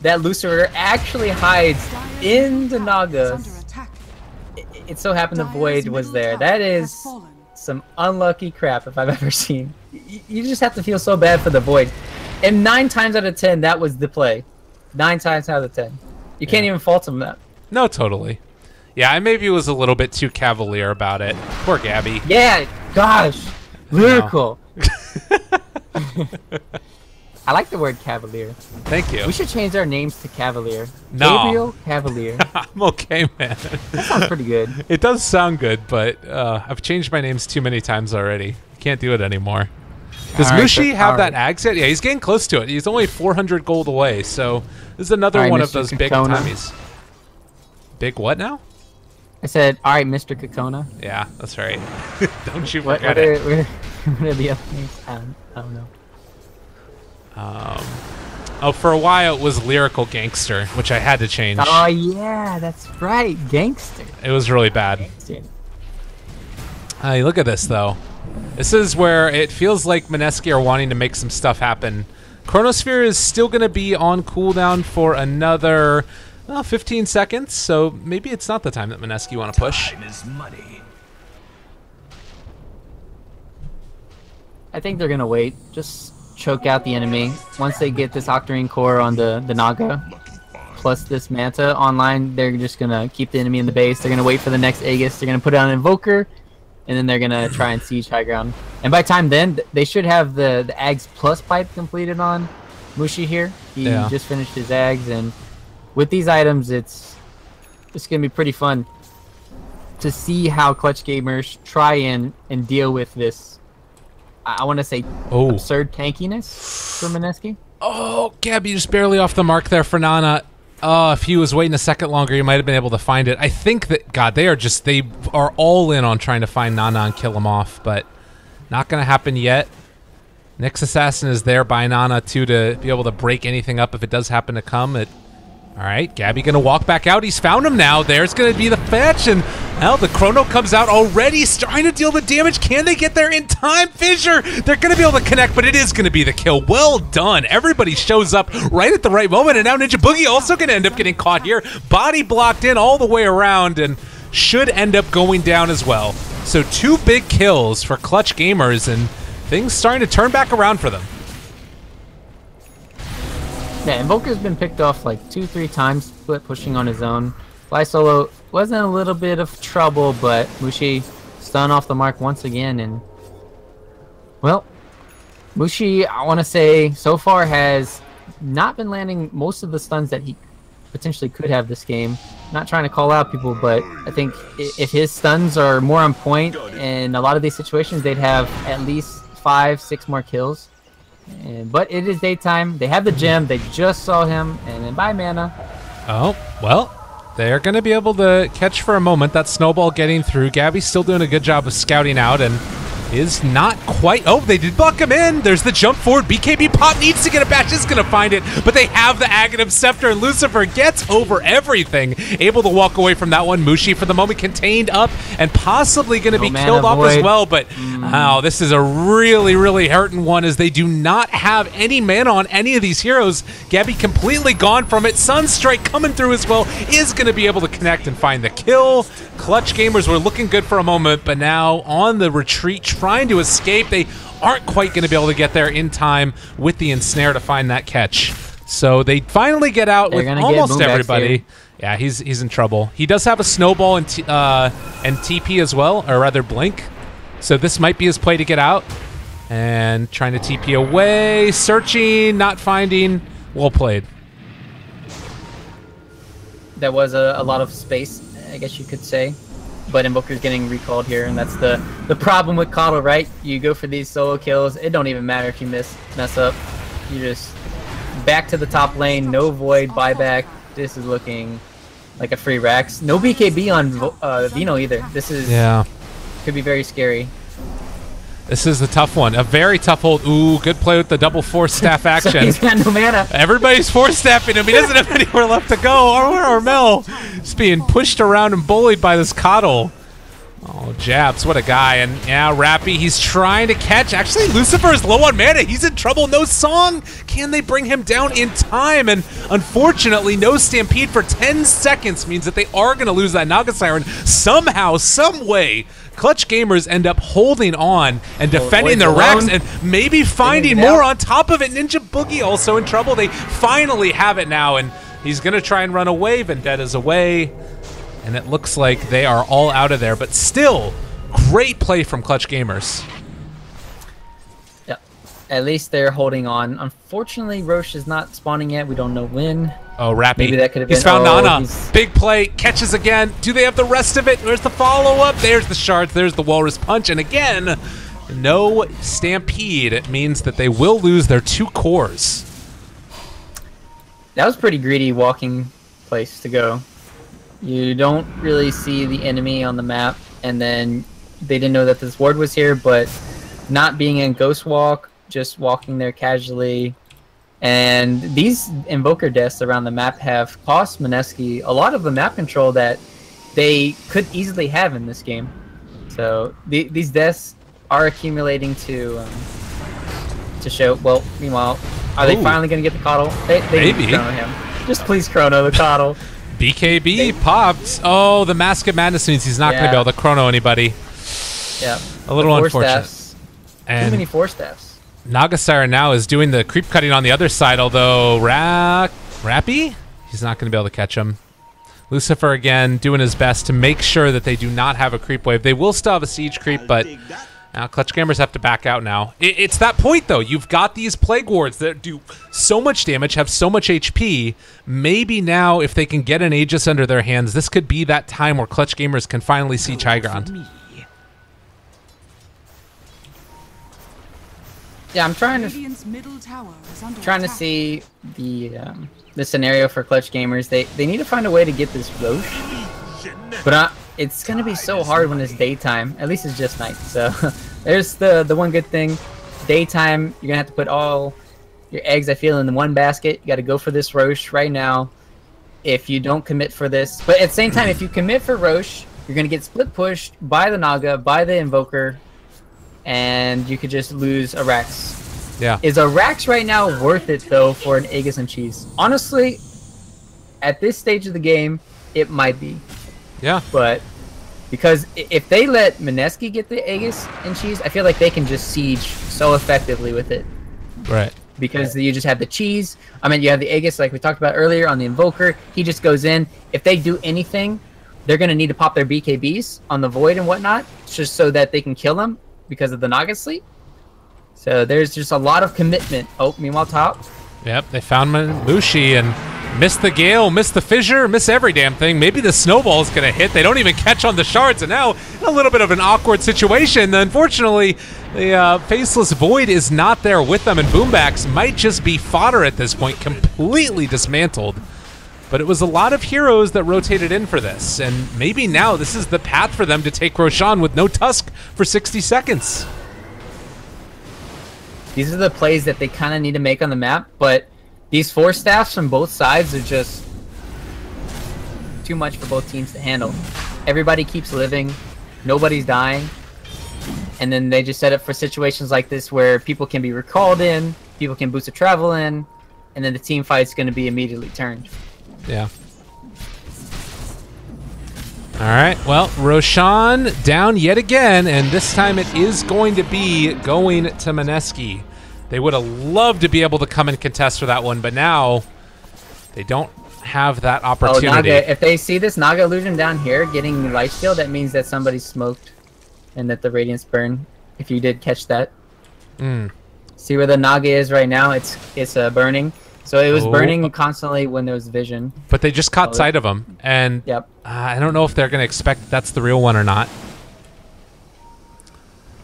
Speaker 2: that Lucifer actually hides in the Nagas, it so happened the Void was there. That is some unlucky crap if I've ever seen. You just have to feel so bad for the Void. And 9 times out of 10, that was the play. 9 times out of 10. You can't even fault him that.
Speaker 1: No, totally. Yeah, I maybe was a little bit too cavalier about it. Poor Gabby.
Speaker 2: Yeah, gosh. Lyrical. I like the word cavalier.
Speaker 1: Thank you.
Speaker 2: We should change our names to Cavalier.
Speaker 1: No.
Speaker 2: Gabriel Cavalier.
Speaker 1: I'm okay, man.
Speaker 2: That sounds pretty good.
Speaker 1: It does sound good, but I've changed my names too many times already. Can't do it anymore. Does Mushi have that axe yet? Yeah, he's getting close to it. He's only 400 gold away, so this is another one of those big timmies. Big what now?
Speaker 2: I said, all right, Mr. Kokona.
Speaker 1: Yeah, that's right. Don't you
Speaker 2: What
Speaker 1: forget it.
Speaker 2: what are the other names? I don't know.
Speaker 1: Oh, for a while it was Lyrical Gangster, which I had to change.
Speaker 2: Oh, yeah, that's right. Gangster.
Speaker 1: It was really bad. Hey, look at this, though. This is where it feels like Mineski are wanting to make some stuff happen. Chronosphere is still going to be on cooldown for another 15 seconds, so maybe it's not the time that Mineski want to push.
Speaker 4: Time is money.
Speaker 2: I think they're going to wait. Just choke out the enemy. Once they get this Octarine core on the Naga, plus this Manta online, they're just going to keep the enemy in the base. They're going to wait for the next Aegis. They're going to put out an Invoker, and then they're going to try and siege high ground. And by time then, they should have the Ags plus pipe completed on Mushi here. He just finished his Ags, and with these items, it's going to be pretty fun to see how Clutch Gamers try and deal with this, I want to say, absurd tankiness for Mineski.
Speaker 1: Oh, Gabby just barely off the mark there for Nana. If he was waiting a second longer, he might have been able to find it. I think that, God, they are all in on trying to find Nana and kill him off, but not going to happen yet. Nyx Assassin is there by Nana, too, to be able to break anything up if it does happen to come. All right, Gabby going to walk back out. He's found him now. There's going to be the fetch, and well, the Chrono comes out already, starting to deal the damage. Can they get there in time? Fissure, they're going to be able to connect, but it is going to be the kill. Well done. Everybody shows up right at the right moment, and now Ninja Boogie also going to end up getting caught here. Body blocked in all the way around, and should end up going down as well. So 2 big kills for Clutch Gamers, and things starting to turn back around for them.
Speaker 2: Yeah, Invoker's been picked off like 2-3 times, split pushing on his own. Fly Solo was in a little bit of trouble, but Mushi stun off the mark once again, and well, Mushi, I want to say, so far has not been landing most of the stuns that he potentially could have this game. Not trying to call out people, but I think if his stuns are more on point in a lot of these situations, they'd have at least 5-6 more kills. But it is daytime. They have the gem. They just saw him, and then bye mana.
Speaker 1: Oh, well, they're going to be able to catch for a moment that snowball getting through. Gabby's still doing a good job of scouting out, and is not quite... Oh, they did block him in. There's the jump forward. BKB Pop needs to get a batch. Is going to find it, but they have the Aghanim Scepter, and Lucifer gets over everything. Able to walk away from that one. Mushi, for the moment, contained up and possibly going to be killed off as well, but wow, this is a really, really hurting one as they do not have any mana on any of these heroes. Gabby completely gone from it. Sunstrike coming through as well. Is going to be able to connect and find the kill. Clutch Gamers were looking good for a moment, but now on the retreat, trying to escape. They aren't quite going to be able to get there in time with the ensnare to find that catch. So they finally get out with almost everybody. Yeah, he's in trouble. He does have a snowball and TP as well, or rather blink. So this might be his play to get out. And trying to TP away, searching, not finding. Well played.
Speaker 2: There was a lot of space, I guess you could say. But Invoker's getting recalled here, and that's the problem with Coddle, right? You go for these solo kills, it don't even matter if you mess up. You just back to the top lane, no void, buyback. This is looking like a free Rax. No BKB on Vino either. This is could be very scary.
Speaker 1: This is the tough one. A very tough hold. Ooh, good play with the double force staff action.
Speaker 2: So he's got no mana.
Speaker 1: Everybody's force staffing him. He doesn't have anywhere left to go. Armel is being pushed around and bullied by this Coddle. Oh, Jabs, what a guy. And yeah, Rappy, he's trying to catch. Actually, Lucifer is low on mana. He's in trouble. No song. Can they bring him down in time? And unfortunately, no Stampede for 10 seconds means that they are going to lose that Naga Siren. Somehow, some way, Clutch Gamers end up holding on and defending their racks and maybe finding more on top of it. Ninja Boogie also in trouble. They finally have it now, and he's going to try and run away. Vendetta's away. And it looks like they are all out of there, but still, great play from Clutch Gamers.
Speaker 2: Yeah, at least they're holding on. Unfortunately, Roche is not spawning yet. We don't know when.
Speaker 1: Oh, Rappy.
Speaker 2: Maybe that could have been.
Speaker 1: He's found Nana. Big play, catches again. Do they have the rest of it? Where's the follow-up? There's the shards. There's the Walrus Punch. And again, no Stampede. It means that they will lose their 2 cores.
Speaker 2: That was pretty greedy walking place to go. You don't really see the enemy on the map, and then they didn't know that this ward was here, but not being in Ghost Walk, just walking there casually. And these Invoker deaths around the map have cost Mineski a lot of the map control that they could easily have in this game. So these deaths are accumulating to show. Well, meanwhile, are they finally going to get the Coddle? They
Speaker 1: Maybe.
Speaker 2: Chrono him. Just please Chrono the Coddle.
Speaker 1: BKB popped. Oh, the Mask of Madness means he's not going to be able to chrono anybody.
Speaker 2: Yeah.
Speaker 1: A little unfortunate.
Speaker 2: And too many 4 staffs.
Speaker 1: Naga Siren now is doing the creep cutting on the other side, although Rappy? He's not going to be able to catch him. Lucifer again doing his best to make sure that they do not have a creep wave. They will still have a siege creep, but now Clutch Gamers have to back out now. It's that point, though. You've got these Plague Wards that do so much damage, have so much HP. Maybe now, if they can get an Aegis under their hands, this could be that time where Clutch Gamers can finally see high ground.
Speaker 2: Yeah, I'm trying to see the scenario for Clutch Gamers. They need to find a way to get this Roche, but it's gonna be so hard when it's daytime. At least it's just night. So there's the one good thing. Daytime, you're gonna have to put all your eggs, I feel, in the one basket. You got to go for this Roche right now. If you don't commit for this, but at the same time, if you commit for Roche, you're gonna get split pushed by the Naga, by the Invoker, and you could just lose a Rax.
Speaker 1: Yeah.
Speaker 2: Is a Rax right now worth it, though, for an Aegis and Cheese? Honestly, at this stage of the game, it might be.
Speaker 1: Yeah.
Speaker 2: But because if they let Mineski get the Aegis and Cheese, I feel like they can just siege so effectively with it.
Speaker 1: Right.
Speaker 2: Because you just have the Cheese. I mean, you have the Aegis, like we talked about earlier, on the Invoker. He just goes in. If they do anything, they're going to need to pop their BKBs on the Void and whatnot, just so that they can kill him because of the Naga Sleep. So there's just a lot of commitment. Oh, meanwhile, top.
Speaker 1: Yep, they found Mushi and missed the Gale, missed the Fissure, missed every damn thing. Maybe the Snowball is going to hit. They don't even catch on the shards, and now a little bit of an awkward situation. Unfortunately, the Faceless Void is not there with them, and Boombacks might just be fodder at this point, completely dismantled. But it was a lot of heroes that rotated in for this, and maybe now this is the path for them to take Roshan with no Tusk for 60 seconds.
Speaker 2: These are the plays that they kind of need to make on the map, but these 4 staffs from both sides are just too much for both teams to handle. Everybody keeps living, nobody's dying, and then they just set up for situations like this where people can be recalled in, people can boost a travel in, and then the team fight's going to be immediately turned.
Speaker 1: Yeah. All right, well, Roshan down yet again, and this time it is going to be going to Mineski. They would have loved to be able to come and contest for that one, but now they don't have that opportunity.
Speaker 2: Oh, Naga, if they see this Naga illusion down here getting light steal, that means that somebody's smoked and that the Radiance burn, if you did catch that. See where the Naga is right now? It's burning. So it was burning constantly when there was vision.
Speaker 1: But they just caught sight of him, and
Speaker 2: yep.
Speaker 1: I don't know if they're going to expect that's the real one or not.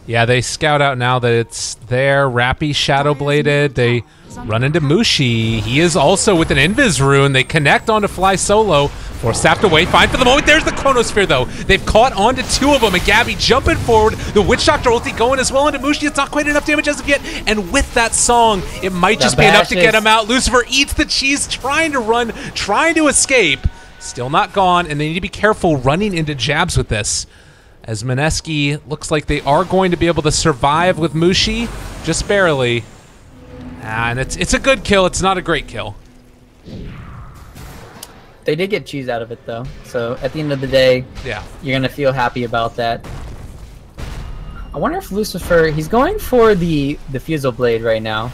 Speaker 1: Yeah, they scout out now that it's there. Rappy Shadowbladed. They run into Mushi. He is also with an Invis Rune. They connect onto Fly Solo. Force sapped away. Fine for the moment. There's the Chronosphere, though. They've caught onto 2 of them. And Gabby jumping forward. The Witch Doctor ulti going as well into Mushi. It's not quite enough damage as of yet. And with that song, it might just be enough to get him out. Lucifer eats the cheese, trying to run, trying to escape. Still not gone. And they need to be careful running into jabs with this, as Mineski looks like they are going to be able to survive with Mushi, just barely. And it's a good kill. It's not a great kill.
Speaker 2: They did get cheese out of it, though. So at the end of the day,
Speaker 1: yeah, you're
Speaker 2: going to feel happy about that. I wonder if Lucifer, he's going for the Fusel Blade right now.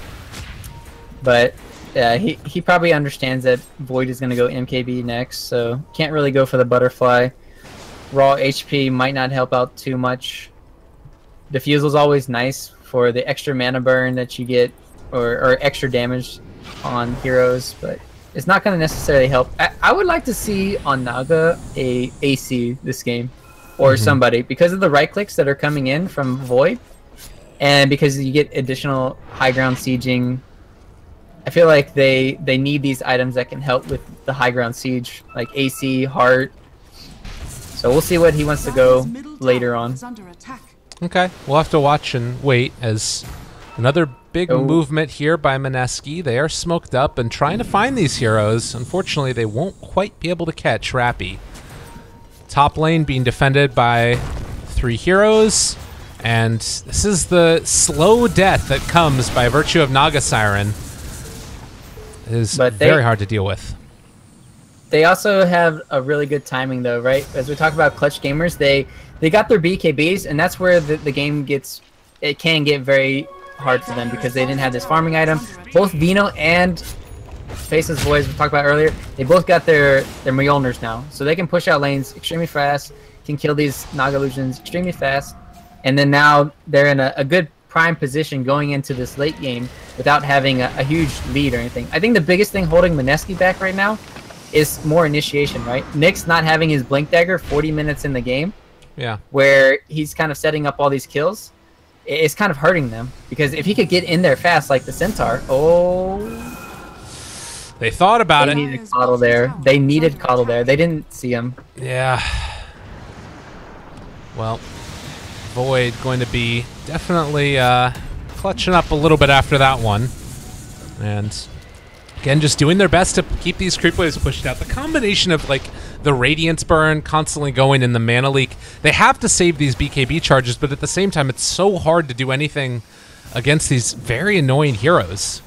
Speaker 2: But he probably understands that Void is going to go MKB next, so can't really go for the Butterfly. Raw HP might not help out too much. Diffusel's always nice for the extra mana burn that you get, or extra damage on heroes, but it's not going to necessarily help. I would like to see on Naga a AC this game, or somebody, because of the right clicks that are coming in from Void, and because you get additional high ground sieging. I feel like they need these items that can help with the high ground siege, like AC, Heart. So we'll see what he wants to go later on.
Speaker 1: Okay, we'll have to watch and wait as another big movement here by Mineski. They are smoked up and trying to find these heroes. Unfortunately, they won't quite be able to catch Rappy. Top lane being defended by 3 heroes, and this is the slow death that comes by virtue of Naga Siren. It is very hard to deal with.
Speaker 2: They also have a really good timing, though, right? As we talk about clutch gamers, they got their BKBs, and that's where the game can get very hard for them because they didn't have this farming item. Both Vino and Faceless Voids we talked about earlier, they both got their Mjolnirs now, so they can push out lanes extremely fast, can kill these Naga illusions extremely fast, and then now they're in a good prime position going into this late game without having a huge lead or anything. I think the biggest thing holding Mineski back right now is more initiation, right? Nick's not having his Blink Dagger 40 minutes in the game, where he's kind of setting up all these kills. It's kind of hurting them, because if he could get in there fast like the Centaur,
Speaker 1: they thought about it.
Speaker 2: They needed Coddle there. They needed Coddle there. They didn't see him.
Speaker 1: Yeah. Well, Void going to be definitely clutching up a little bit after that one. And again, just doing their best to keep these creep waves pushed out. The combination of like the Radiance burn constantly going in the mana leak, they have to save these BKB charges, but at the same time, it's so hard to do anything against these very annoying heroes.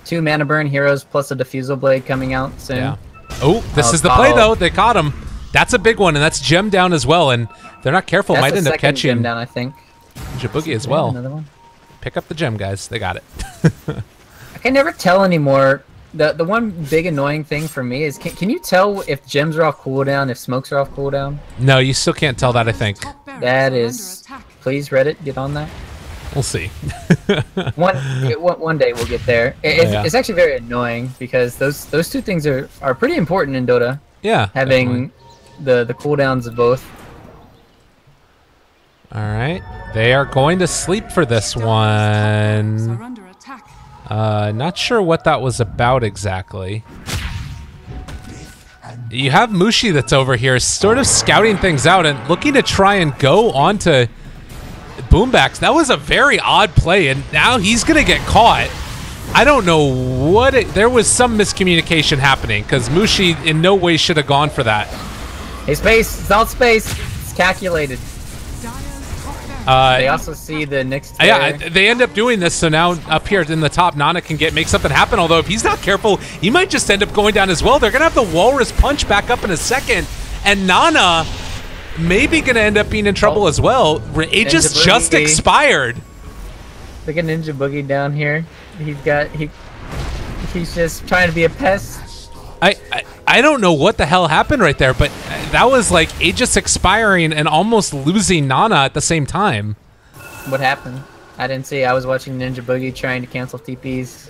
Speaker 2: 2 mana burn heroes plus a Diffusal Blade coming out soon.
Speaker 1: Yeah. Oh, this is the play though. They caught him. That's a big one, and that's gem down as well. And if they're not careful, might end up catching
Speaker 2: gem down, I think.
Speaker 1: Jaboogie as well.
Speaker 2: Another one.
Speaker 1: Pick up the gem, guys. They got it.
Speaker 2: I can never tell anymore. The one big annoying thing for me is can you tell if gems are off cooldown, if smokes are off cooldown?
Speaker 1: No, you still can't tell that, I think.
Speaker 2: That is... Please, Reddit, get on that.
Speaker 1: We'll see.
Speaker 2: one day we'll get there. It's actually very annoying because those 2 things are pretty important in Dota.
Speaker 1: Yeah.
Speaker 2: Having the cooldowns of both.
Speaker 1: All right. They are going to sleep for this one. Not sure what that was about exactly. You have Mushi that's over here sort of scouting things out and looking to try and go onto Boombacks. That was a very odd play, and now he's going to get caught. I don't know what there was some miscommunication happening because Mushi in no way should have gone for that.
Speaker 2: Hey, space. It's all space. It's calculated. They also see the next.
Speaker 1: Yeah, they end up doing this, so now up here in the top, Nana can make something happen. Although if he's not careful, he might just end up going down as well. They're gonna have the Walrus Punch back up in a second, and Nana maybe gonna end up being in trouble as well. Aegis just expired.
Speaker 2: Look at Ninja Boogie down here. He's just trying to be a pest.
Speaker 1: I don't know what the hell happened right there, but that was like Aegis expiring and almost losing Nana at the same time.
Speaker 2: What happened? I didn't see. I was watching Ninja Boogie trying to cancel TPs.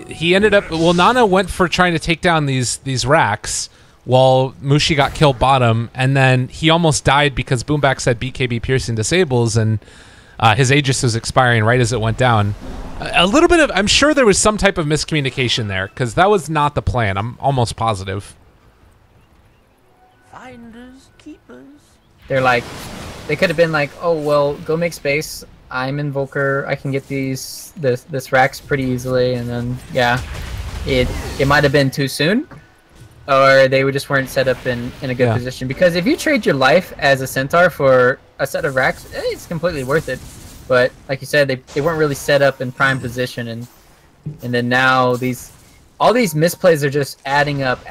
Speaker 1: He ended up... Well, Nana went for trying to take down these racks while Mushi got killed bottom, and then he almost died because Boomback said BKB piercing disables, and his Aegis was expiring right as it went down. A little bit of... I'm sure there was some type of miscommunication there, because that was not the plan. I'm almost positive.
Speaker 4: Finders, keepers.
Speaker 2: They're like... They could have been like, oh, well, go make space. I'm Invoker. I can get this racks pretty easily, and then, yeah. It might have been too soon, or they just weren't set up in a good position. Because if you trade your life as a centaur for a set of racks, it's completely worth it. But like you said, they weren't really set up in prime position, and then now all these misplays are just adding up.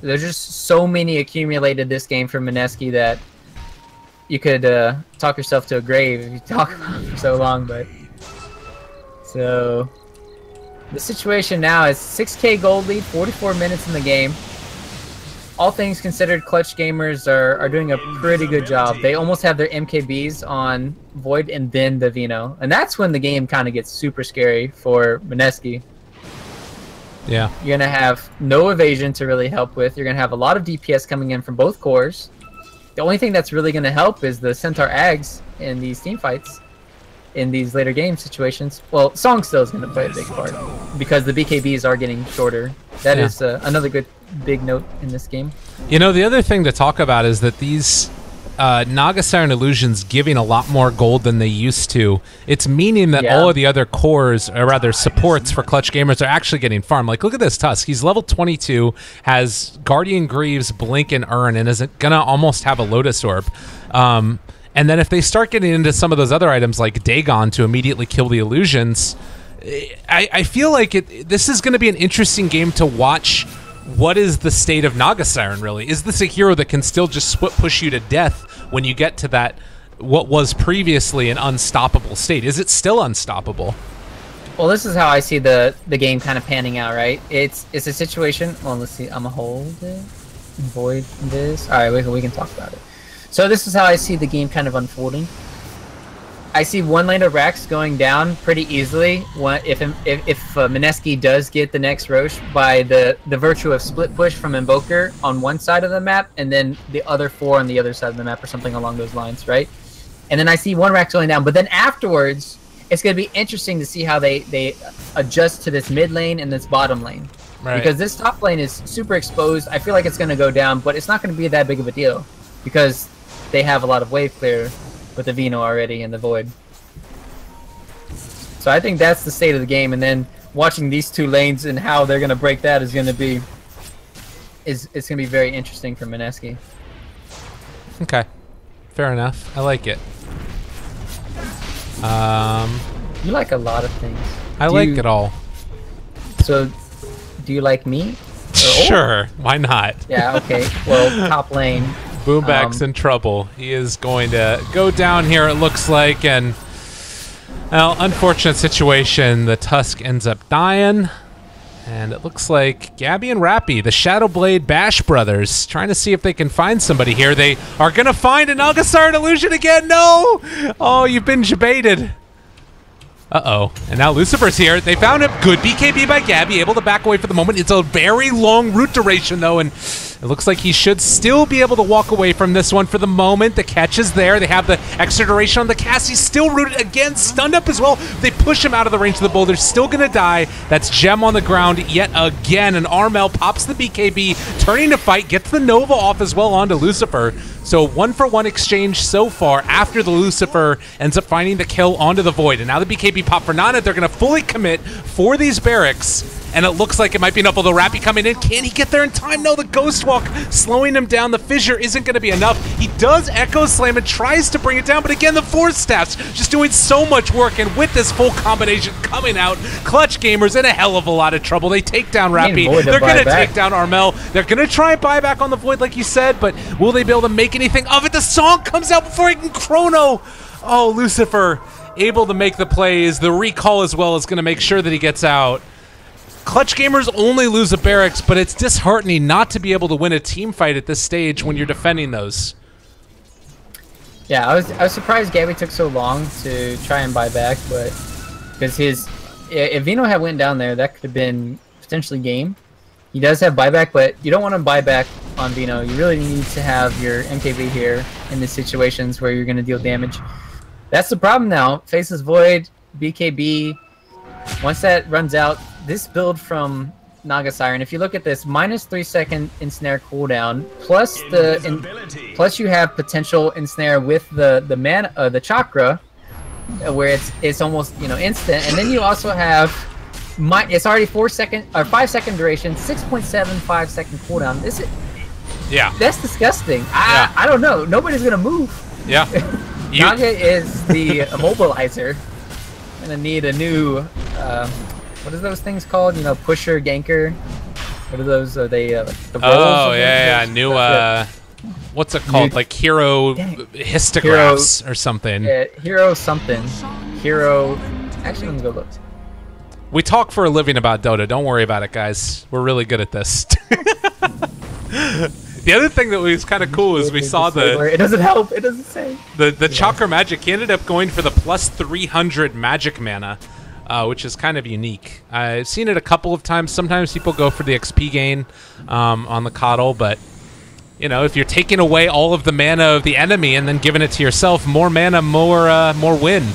Speaker 2: There's just so many accumulated this game for Mineski that you could talk yourself to a grave if you talk about it for so long. But so the situation now is 6K gold lead, 44 minutes in the game. All things considered, Clutch Gamers are doing a pretty good job. They almost have their MKBs on Void and then the Vino. And that's when the game kind of gets super scary for Mineski.
Speaker 1: Yeah.
Speaker 2: You're going to have no evasion to really help with. You're going to have a lot of DPS coming in from both cores. The only thing that's really going to help is the Centaur Ags in these team fights. In these later game situations. Well, Song still is going to play a big part because the BKBs are getting shorter. That is another good big note in this game.
Speaker 1: You know, the other thing to talk about is that these Naga Siren Illusions giving a lot more gold than they used to. It's meaning that all of the other cores, or rather supports for Clutch Gamers, are actually getting farmed. Like, look at this Tusk. He's level 22, has Guardian Greaves, Blink, and Urn, and is going to almost have a Lotus Orb. And then if they start getting into some of those other items like Dagon to immediately kill the illusions, I feel like this is going to be an interesting game to watch. What is the state of Naga Siren, really? Is this a hero that can still just push you to death when you get to that, what was previously an unstoppable state? Is it still unstoppable?
Speaker 2: Well, this is how I see the game kind of panning out, right? It's a situation... Well, let's see. I'm going to hold it. Void this. All right, we can talk about it. So this is how I see the game kind of unfolding. I see one lane of racks going down pretty easily if Mineski does get the next Roche by the virtue of split push from Invoker on one side of the map and then the other 4 on the other side of the map or something along those lines, right? And then I see one rack going down, but then afterwards it's going to be interesting to see how they adjust to this mid lane and this bottom lane. Right. Because this top lane is super exposed. I feel like it's going to go down, but it's not going to be that big of a deal because they have a lot of wave clear with the Vino already in the Void. So I think that's the state of the game, and then watching these two lanes and how they're gonna break that is gonna be very interesting for Mineski.
Speaker 1: Okay. Fair enough. I like it.
Speaker 2: You like a lot of things.
Speaker 1: I like it all.
Speaker 2: So do you like me?
Speaker 1: Sure, why not?
Speaker 2: Yeah, okay. Well, top lane.
Speaker 1: Boomback's in trouble. He is going to go down here, it looks like, and, well, unfortunate situation. The Tusk ends up dying, and it looks like Gabby and Rappy, the Shadowblade Bash brothers, trying to see if they can find somebody here. They are going to find an Naga Siren Illusion again. No! Oh, you've been jebaited. Uh-oh. And now Lucifer's here. They found him. Good BKB by Gabby, able to back away for the moment. It's a very long root duration, though, and it looks like he should still be able to walk away from this one for the moment. The catch is there. They have the extra duration on the cast. He's still rooted again, stunned up as well. They push him out of the range of the boulder. Still going to die. That's Gem on the ground yet again, and Armel pops the BKB, turning to fight, gets the Nova off as well onto Lucifer. So 1-for-1 exchange so far after the Lucifer ends up finding the kill onto the Void. And now the BKB pop for Nana. They're going to fully commit for these barracks. And it looks like it might be enough, although Rappy coming in. Can he get there in time? No, the Ghost Walk slowing him down. The Fissure isn't going to be enough. He does Echo Slam and tries to bring it down, but again, the Force Staffs just doing so much work. And with this full combination coming out, Clutch Gamers in a hell of a lot of trouble. They take down Rappy. They're going to take down Armel. They're going to try and buy back on the Void, like you said, but will they be able to make anything of it? The song comes out before he can chrono. Oh, Lucifer able to make the plays. The recall as well is going to make sure that he gets out. Clutch Gamers only lose a barracks, but it's disheartening not to be able to win a team fight at this stage when you're defending those.
Speaker 2: Yeah, I was surprised Gabby took so long to try and buy back, but because if Vino had went down there, that could have been potentially game. He does have buyback, but you don't want to buy back on Vino. You really need to have your MKV here in these situations where you're going to deal damage. That's the problem now. Faces Void, BKB. Once that runs out, this build from Naga Siren, if you look at this, -3 second ensnare cooldown, plus plus you have potential ensnare with the chakra, where it's almost instant, and then you also have It's already 5-second duration, 6.75 second cooldown. That's disgusting. I don't know. Nobody's gonna move.
Speaker 1: Yeah.
Speaker 2: Naga is the immobilizer. Gonna need a new what are those things called? You know, pusher, ganker. What are those? Are they like the rolls?
Speaker 1: Oh yeah, new what's it called? Like hero histographs or something.
Speaker 2: Yeah, hero something. Hero. Actually, let me go look.
Speaker 1: We talk for a living about Dota. Don't worry about it, guys. We're really good at this. The other thing that was kind of cool is we saw
Speaker 2: it doesn't help. It doesn't say
Speaker 1: the Chakra Magic. He ended up going for the plus 300 magic mana, which is kind of unique. I've seen it a couple of times. Sometimes people go for the XP gain on the Coddle, but you know, if you're taking away all of the mana of the enemy and then giving it to yourself, more mana, more win,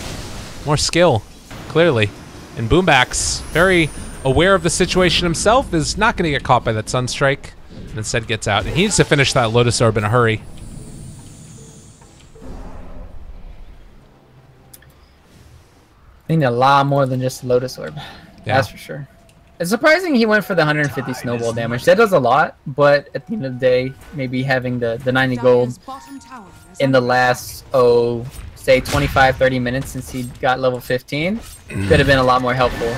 Speaker 1: more skill, clearly. And Boombax, very aware of the situation himself, is not going to get caught by that Sunstrike. And instead gets out. And he needs to finish that Lotus Orb in a hurry.
Speaker 2: I need a lot more than just Lotus Orb. Yeah. That's for sure. It's surprising he went for the 150 snowball damage. That does a lot, but at the end of the day, maybe having the 90 gold in the last, say 25, 30 minutes since he got level 15 could have been a lot more helpful.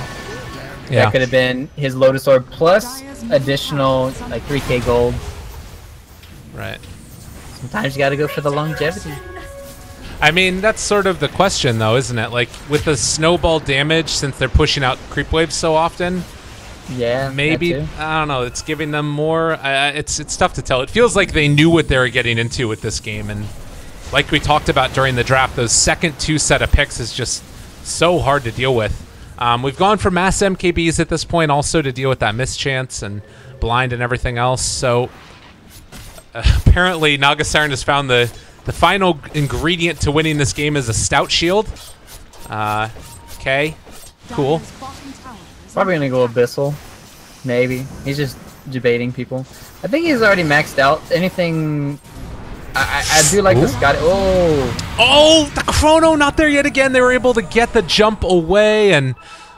Speaker 2: Yeah. That could have been his Lotus Orb plus additional like 3k gold.
Speaker 1: Right.
Speaker 2: Sometimes you gotta go for the longevity.
Speaker 1: I mean, that's sort of the question though, isn't it? Like with the snowball damage, since they're pushing out creep waves so often.
Speaker 2: Yeah.
Speaker 1: Maybe, I don't know, it's giving them more. It's tough to tell. It feels like they knew what they were getting into with this game, and like we talked about during the draft, those second 2 set of picks is just so hard to deal with. We've gone for mass MKBs at this point also to deal with that mischance and blind and everything else. So apparently Naga Siren has found the final ingredient to winning this game is a stout shield. Okay, cool.
Speaker 2: Probably going to go Abyssal. Maybe. He's just debating people. I think he's already maxed out. Anything... I do like the Scott.
Speaker 1: Oh, the Chrono not there yet again. They were able to get the jump away, and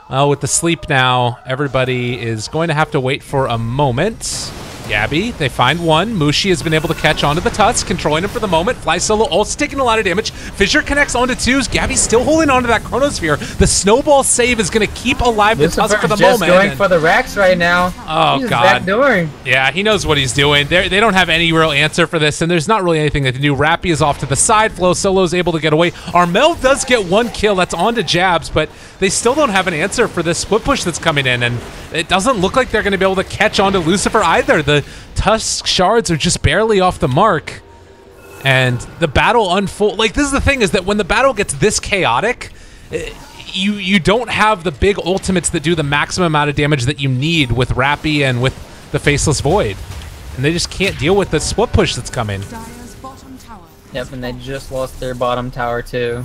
Speaker 1: with the sleep now, everybody is going to have to wait for a moment. Gabby, they find one. Mushi has been able to catch onto the Tusk, controlling him for the moment. Fly Solo also taking a lot of damage. Fissure connects onto 2s. Gabby's still holding onto that Chronosphere. The snowball save is going to keep alive the Tusk for the moment.
Speaker 2: Just going for the racks right now.
Speaker 1: Oh,
Speaker 2: he's
Speaker 1: God.
Speaker 2: Backdooring.
Speaker 1: Yeah, he knows what he's doing. They don't have any real answer for this, and there's not really anything they can do. Rappy is off to the side. Flo Solo's able to get away. Armel does get 1 kill. That's onto Jabs, but they still don't have an answer for this split push that's coming in, and it doesn't look like they're going to be able to catch onto Lucifer either. The Tusk shards are just barely off the mark, and the battle unfold. Like, this is the thing, is that when the battle gets this chaotic, you don't have the big ultimates that do the maximum amount of damage that you need with Rappy and with the Faceless Void, and they just can't deal with the split push that's coming.
Speaker 2: Yep, and they just lost their bottom tower too.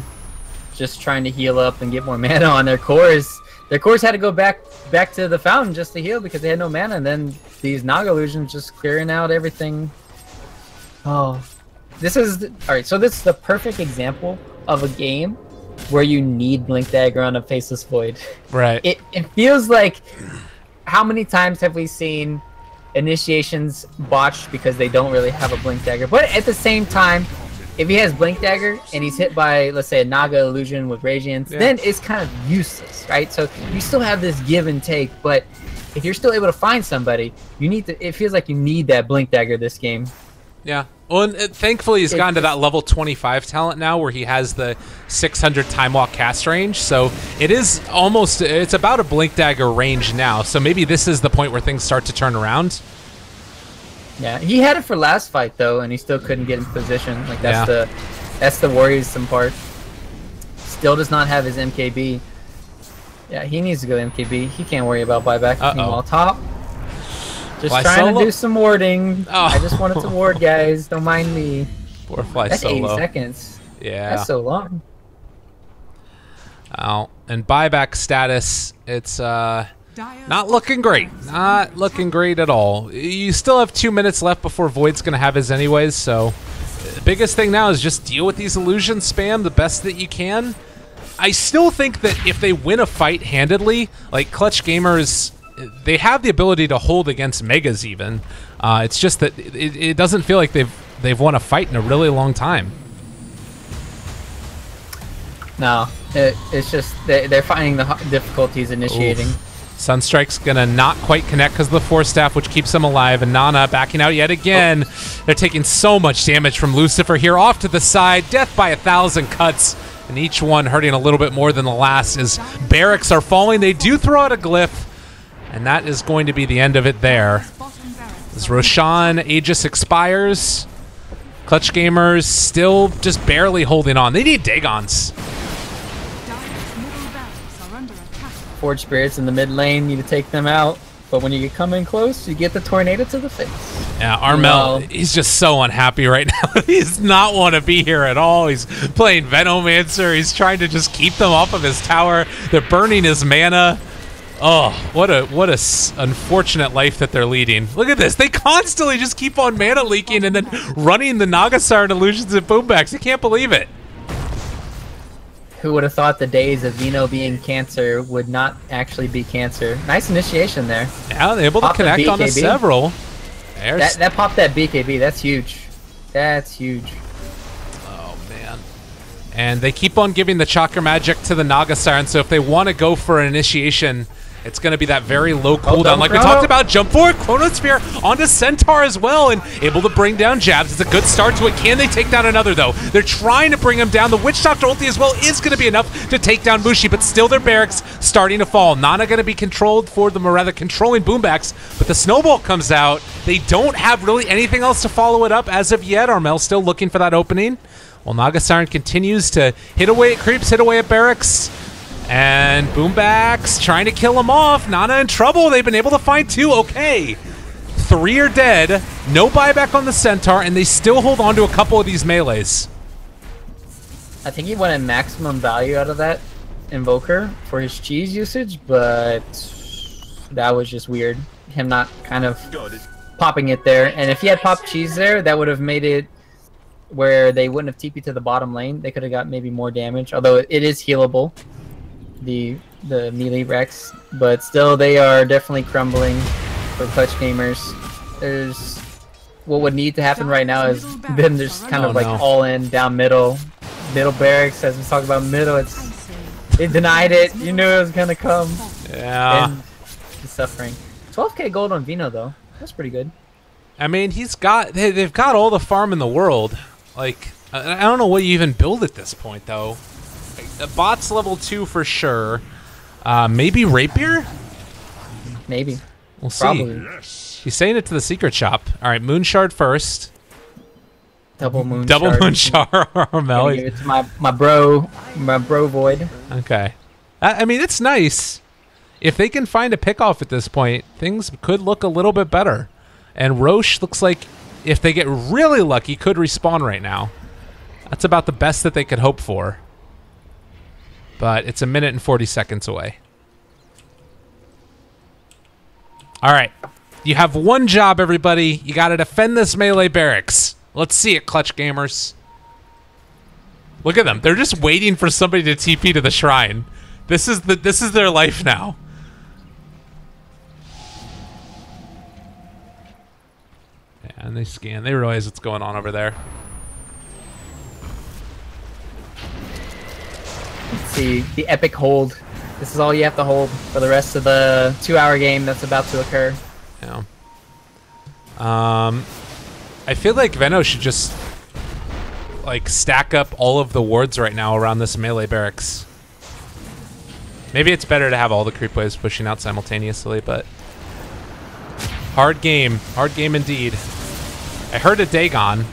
Speaker 2: Just trying to heal up and get more mana on their cores. Their cores had to go back to the fountain just to heal because they had no mana, and then these Naga illusions just clearing out everything. Oh, this is alright. So this is the perfect example of a game where you need Blink Dagger on a Faceless Void.
Speaker 1: Right.
Speaker 2: It feels like, how many times have we seen initiations botched because they don't really have a Blink Dagger? But at the same time, if he has Blink Dagger and he's hit by, let's say, a Naga illusion with Radiance, then it's kind of useless, right? So you still have this give and take, but if you're still able to find somebody, you need to. It feels like you need that Blink Dagger this game.
Speaker 1: Yeah. Well, and thankfully he's gotten to that level 25 talent now where he has the 600 Time Walk cast range. So it is almost, it's about a Blink Dagger range now. So maybe this is the point where things start to turn around.
Speaker 2: Yeah, he had it for last fight though, and he still couldn't get in position. Like that's the worrisome part. Still does not have his MKB. Yeah, he needs to go MKB. He can't worry about buyback. Meanwhile, top. Just
Speaker 1: Fly
Speaker 2: trying
Speaker 1: Solo?
Speaker 2: To do some warding.
Speaker 1: Oh.
Speaker 2: I just wanted to ward, guys. Don't mind me.
Speaker 1: Poor Fly
Speaker 2: That's
Speaker 1: Solo.
Speaker 2: 80 seconds.
Speaker 1: Yeah.
Speaker 2: That's so long.
Speaker 1: Oh, and buyback status, it's not looking great. Not looking great at all. You still have 2 minutes left before Void's going to have his anyways, so the biggest thing now is just deal with these illusions, spam the best that you can. I still think that if they win a fight handedly, like Clutch Gamers, they have the ability to hold against Megas even. It's just that it doesn't feel like they've won a fight in a really long time.
Speaker 2: No, it's just they're finding the difficulties initiating.
Speaker 1: Oof. Sunstrike's gonna not quite connect because of the Force Staff, which keeps them alive, and Nana backing out yet again. They're taking so much damage from Lucifer here off to the side. Death by 1,000 cuts, and each one hurting a little bit more than the last as barracks are falling. They do throw out a glyph, and that is going to be the end of it there. As Roshan Aegis expires, Clutch Gamers still just barely holding on. They need Dagons.
Speaker 2: Forge Spirits in the mid lane, need to take them out. But when you come in close, you get the tornado to the face.
Speaker 1: Yeah, Armel, he's just so unhappy right now. He does not want to be here at all. He's playing Venomancer. He's trying to just keep them off of his tower. They're burning his mana. Oh, what a unfortunate life that they're leading. Look at this. They constantly just keep on mana leaking and then running the Nagasar and Illusions and Boombacks. I can't believe it.
Speaker 2: Who would have thought the days of Veno being cancer would not actually be cancer? Nice initiation there.
Speaker 1: Yeah, they're able to connect on several.
Speaker 2: That popped that BKB. That's huge. That's huge.
Speaker 1: Oh, man. And they keep on giving the Chakra Magic to the Nagasar, and so if they want to go for an initiation, it's going to be that very low cooldown. Like we talked about, jump forward, Chronosphere onto Centaur as well, and able to bring down Jabs. It's a good start to it. Can they take down another, though? They're trying to bring him down. The Witch Doctor ulti as well is going to be enough to take down Mushi, but still their barracks starting to fall. Nana going to be controlled for them, or rather controlling Boombacks, but the Snowball comes out. They don't have really anything else to follow it up as of yet. Armel's still looking for that opening. While Nagasiren continues to hit away at creeps, hit away at barracks. And Boombacks trying to kill him off. Nana in trouble. They've been able to find 2. Okay. 3 are dead. No buyback on the Centaur, and they still hold on to a couple of these melees.
Speaker 2: I think he wanted maximum value out of that Invoker for his cheese usage, but that was just weird. Him not kind of popping it there. And if he had popped cheese there, that would have made it where they wouldn't have TP'd to the bottom lane. They could have got maybe more damage, although it is healable. The melee Rex, but still they are definitely crumbling for Clutch Gamers. There's what would need to happen right now is them just kind of like all in down middle barracks. As we talk about middle, they denied it. You knew it was gonna come.
Speaker 1: Yeah.
Speaker 2: And the suffering. 12k gold on Veno though. That's pretty good.
Speaker 1: I mean, they've got all the farm in the world. Like I don't know what you even build at this point though. The bot's level 2 for sure. Maybe Rapier?
Speaker 2: Maybe.
Speaker 1: We'll see.
Speaker 2: Probably.
Speaker 1: He's saying it to the secret shop. All right, Moonshard first.
Speaker 2: Double Moonshard.
Speaker 1: Double Moonshard, Armel.
Speaker 2: Give it to my bro Void.
Speaker 1: Okay. I mean, it's nice. If they can find a pickoff at this point, things could look a little bit better. And Roche looks like, if they get really lucky, could respawn right now. That's about the best that they could hope for. But it's 1 minute and 40 seconds away. All right. You have one job, everybody. You got to defend this melee barracks. Let's see it, Clutch Gamers. Look at them. They're just waiting for somebody to TP to the shrine. This is their life now. Yeah, and they scan. They realize what's going on over there.
Speaker 2: Let's see, the epic hold. This is all you have to hold for the rest of the 2-hour game that's about to occur.
Speaker 1: Yeah. I feel like Veno should just like stack up all of the wards right now around this melee barracks. Maybe it's better to have all the creep waves pushing out simultaneously, but hard game indeed. I heard a Dagon.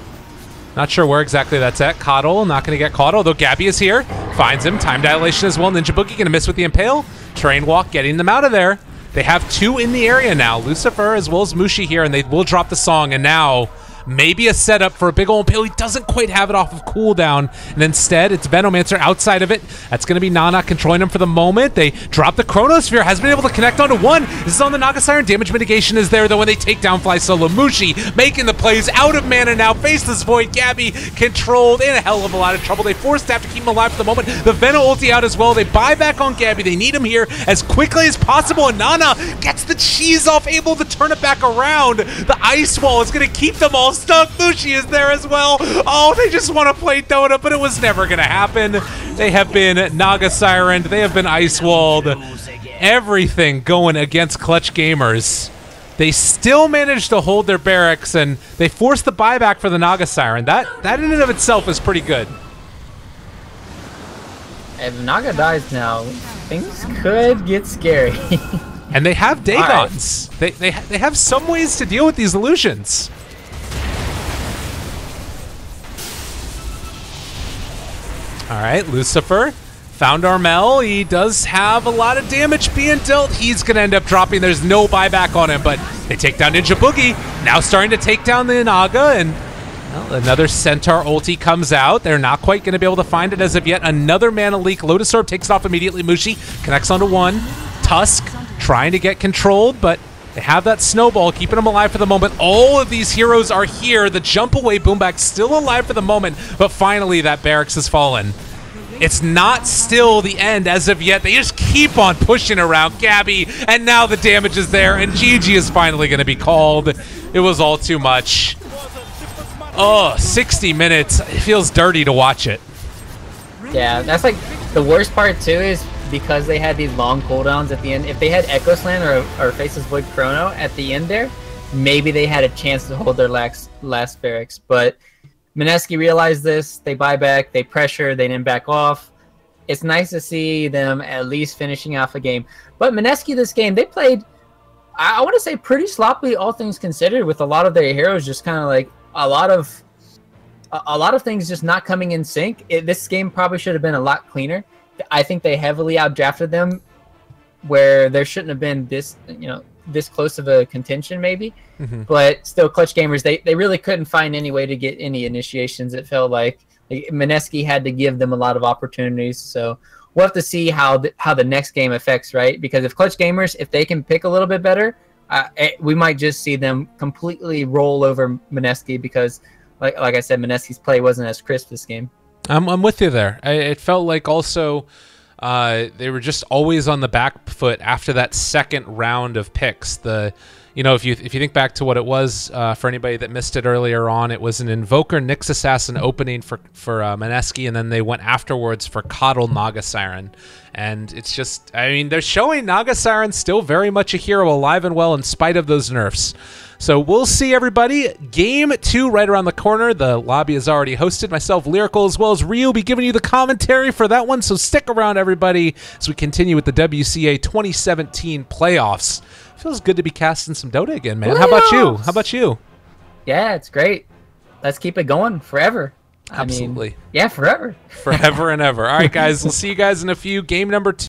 Speaker 1: Not sure where exactly that's at. Coddle, not going to get caught, although Gabby is here. Finds him. Time dilation as well. Ninja Boogie going to miss with the Impale. Terrain Walk getting them out of there. They have 2 in the area now. Lucifer as well as Mushi here, and they will drop the song. And now Maybe a setup for a big old impale. He doesn't quite have it off of cooldown. And instead, it's Venomancer outside of it. That's going to be Nana controlling him for the moment. They drop the Chronosphere. Has been able to connect onto one. This is on the Naga Siren. Damage mitigation is there, though, when they take down Fly Solo. Mushi making the plays. Out of mana now. Faceless Void. Gabby controlled in a hell of a lot of trouble. They force Staff to keep him alive for the moment. The Veno ulti out as well. They buy back on Gabby. They need him here as quickly as possible. And Nana gets the cheese off, able to turn it back around. The Ice Wall is going to keep them all stuck. Mushi is there as well. Oh, they just want to play Dota, but it was never going to happen. They have been Naga Siren. They have been Ice Walled. Everything going against Clutch Gamers. They still managed to hold their barracks, and they forced the buyback for the Naga Siren. That in and of itself is pretty good.
Speaker 2: If Naga dies now, things could get scary.
Speaker 1: And they have Dagons. Right. They have some ways to deal with these illusions. All right, Lucifer found Armel. He does have a lot of damage being dealt. He's going to end up dropping. There's no buyback on him, but they take down Ninja Boogie. Now starting to take down the Naga, and well, another Centaur ulti comes out. They're not quite going to be able to find it as of yet. Another mana leak. Lotus Orb takes it off immediately. Mushi connects onto one. Tusk trying to get controlled, but they have that snowball keeping them alive for the moment. All of these heroes are here. The jump away Boomback still alive for the moment, but finally that barracks has fallen. It's not still the end as of yet. They just keep on pushing around Gabby, and now the damage is there, and GG is finally going to be called. It was all too much. Oh, 60 minutes. It feels dirty to watch it.
Speaker 2: Yeah, that's like the worst part too, is because they had these long cooldowns at the end. If they had Echo Slant or Faceless Void Chrono at the end there, maybe they had a chance to hold their last barracks. But Mineski realized this. They buy back, they pressure, they didn't back off. It's nice to see them at least finishing off a game. But Mineski this game, they played, I want to say, pretty sloppy, all things considered, with a lot of their heroes just kind of like a lot of things just not coming in sync. This game probably should have been a lot cleaner. I think they heavily outdrafted them, where there shouldn't have been this, this close of a contention maybe. But still, Clutch Gamers, they really couldn't find any way to get any initiations. It felt like Mineski had to give them a lot of opportunities. So we'll have to see how the next game affects, right? Because if Clutch Gamers, if they can pick a little bit better, we might just see them completely roll over Mineski, because like I said, Mineski's play wasn't as crisp this game.
Speaker 1: I'm with you there. It felt like also they were just always on the back foot after that second round of picks. If you think back to what it was, for anybody that missed it earlier on, it was an Invoker Nyx Assassin opening for Mineski, and then they went afterwards for Coddle Naga Siren. And it's just, I mean, they're showing Naga Siren still very much a hero, alive and well in spite of those nerfs. So we'll see, everybody. Game 2 right around the corner. The lobby is already hosted. Myself, Lyrical, as well as Ryuu will be giving you the commentary for that one. So stick around, everybody, as we continue with the WCA 2017 playoffs. Feels good to be casting some Dota again, man. How about you?
Speaker 2: Yeah, it's great. Let's keep it going forever.
Speaker 1: Absolutely.
Speaker 2: Yeah, forever.
Speaker 1: Forever and ever. All right, guys. We'll see you guys in a few. Game number 2.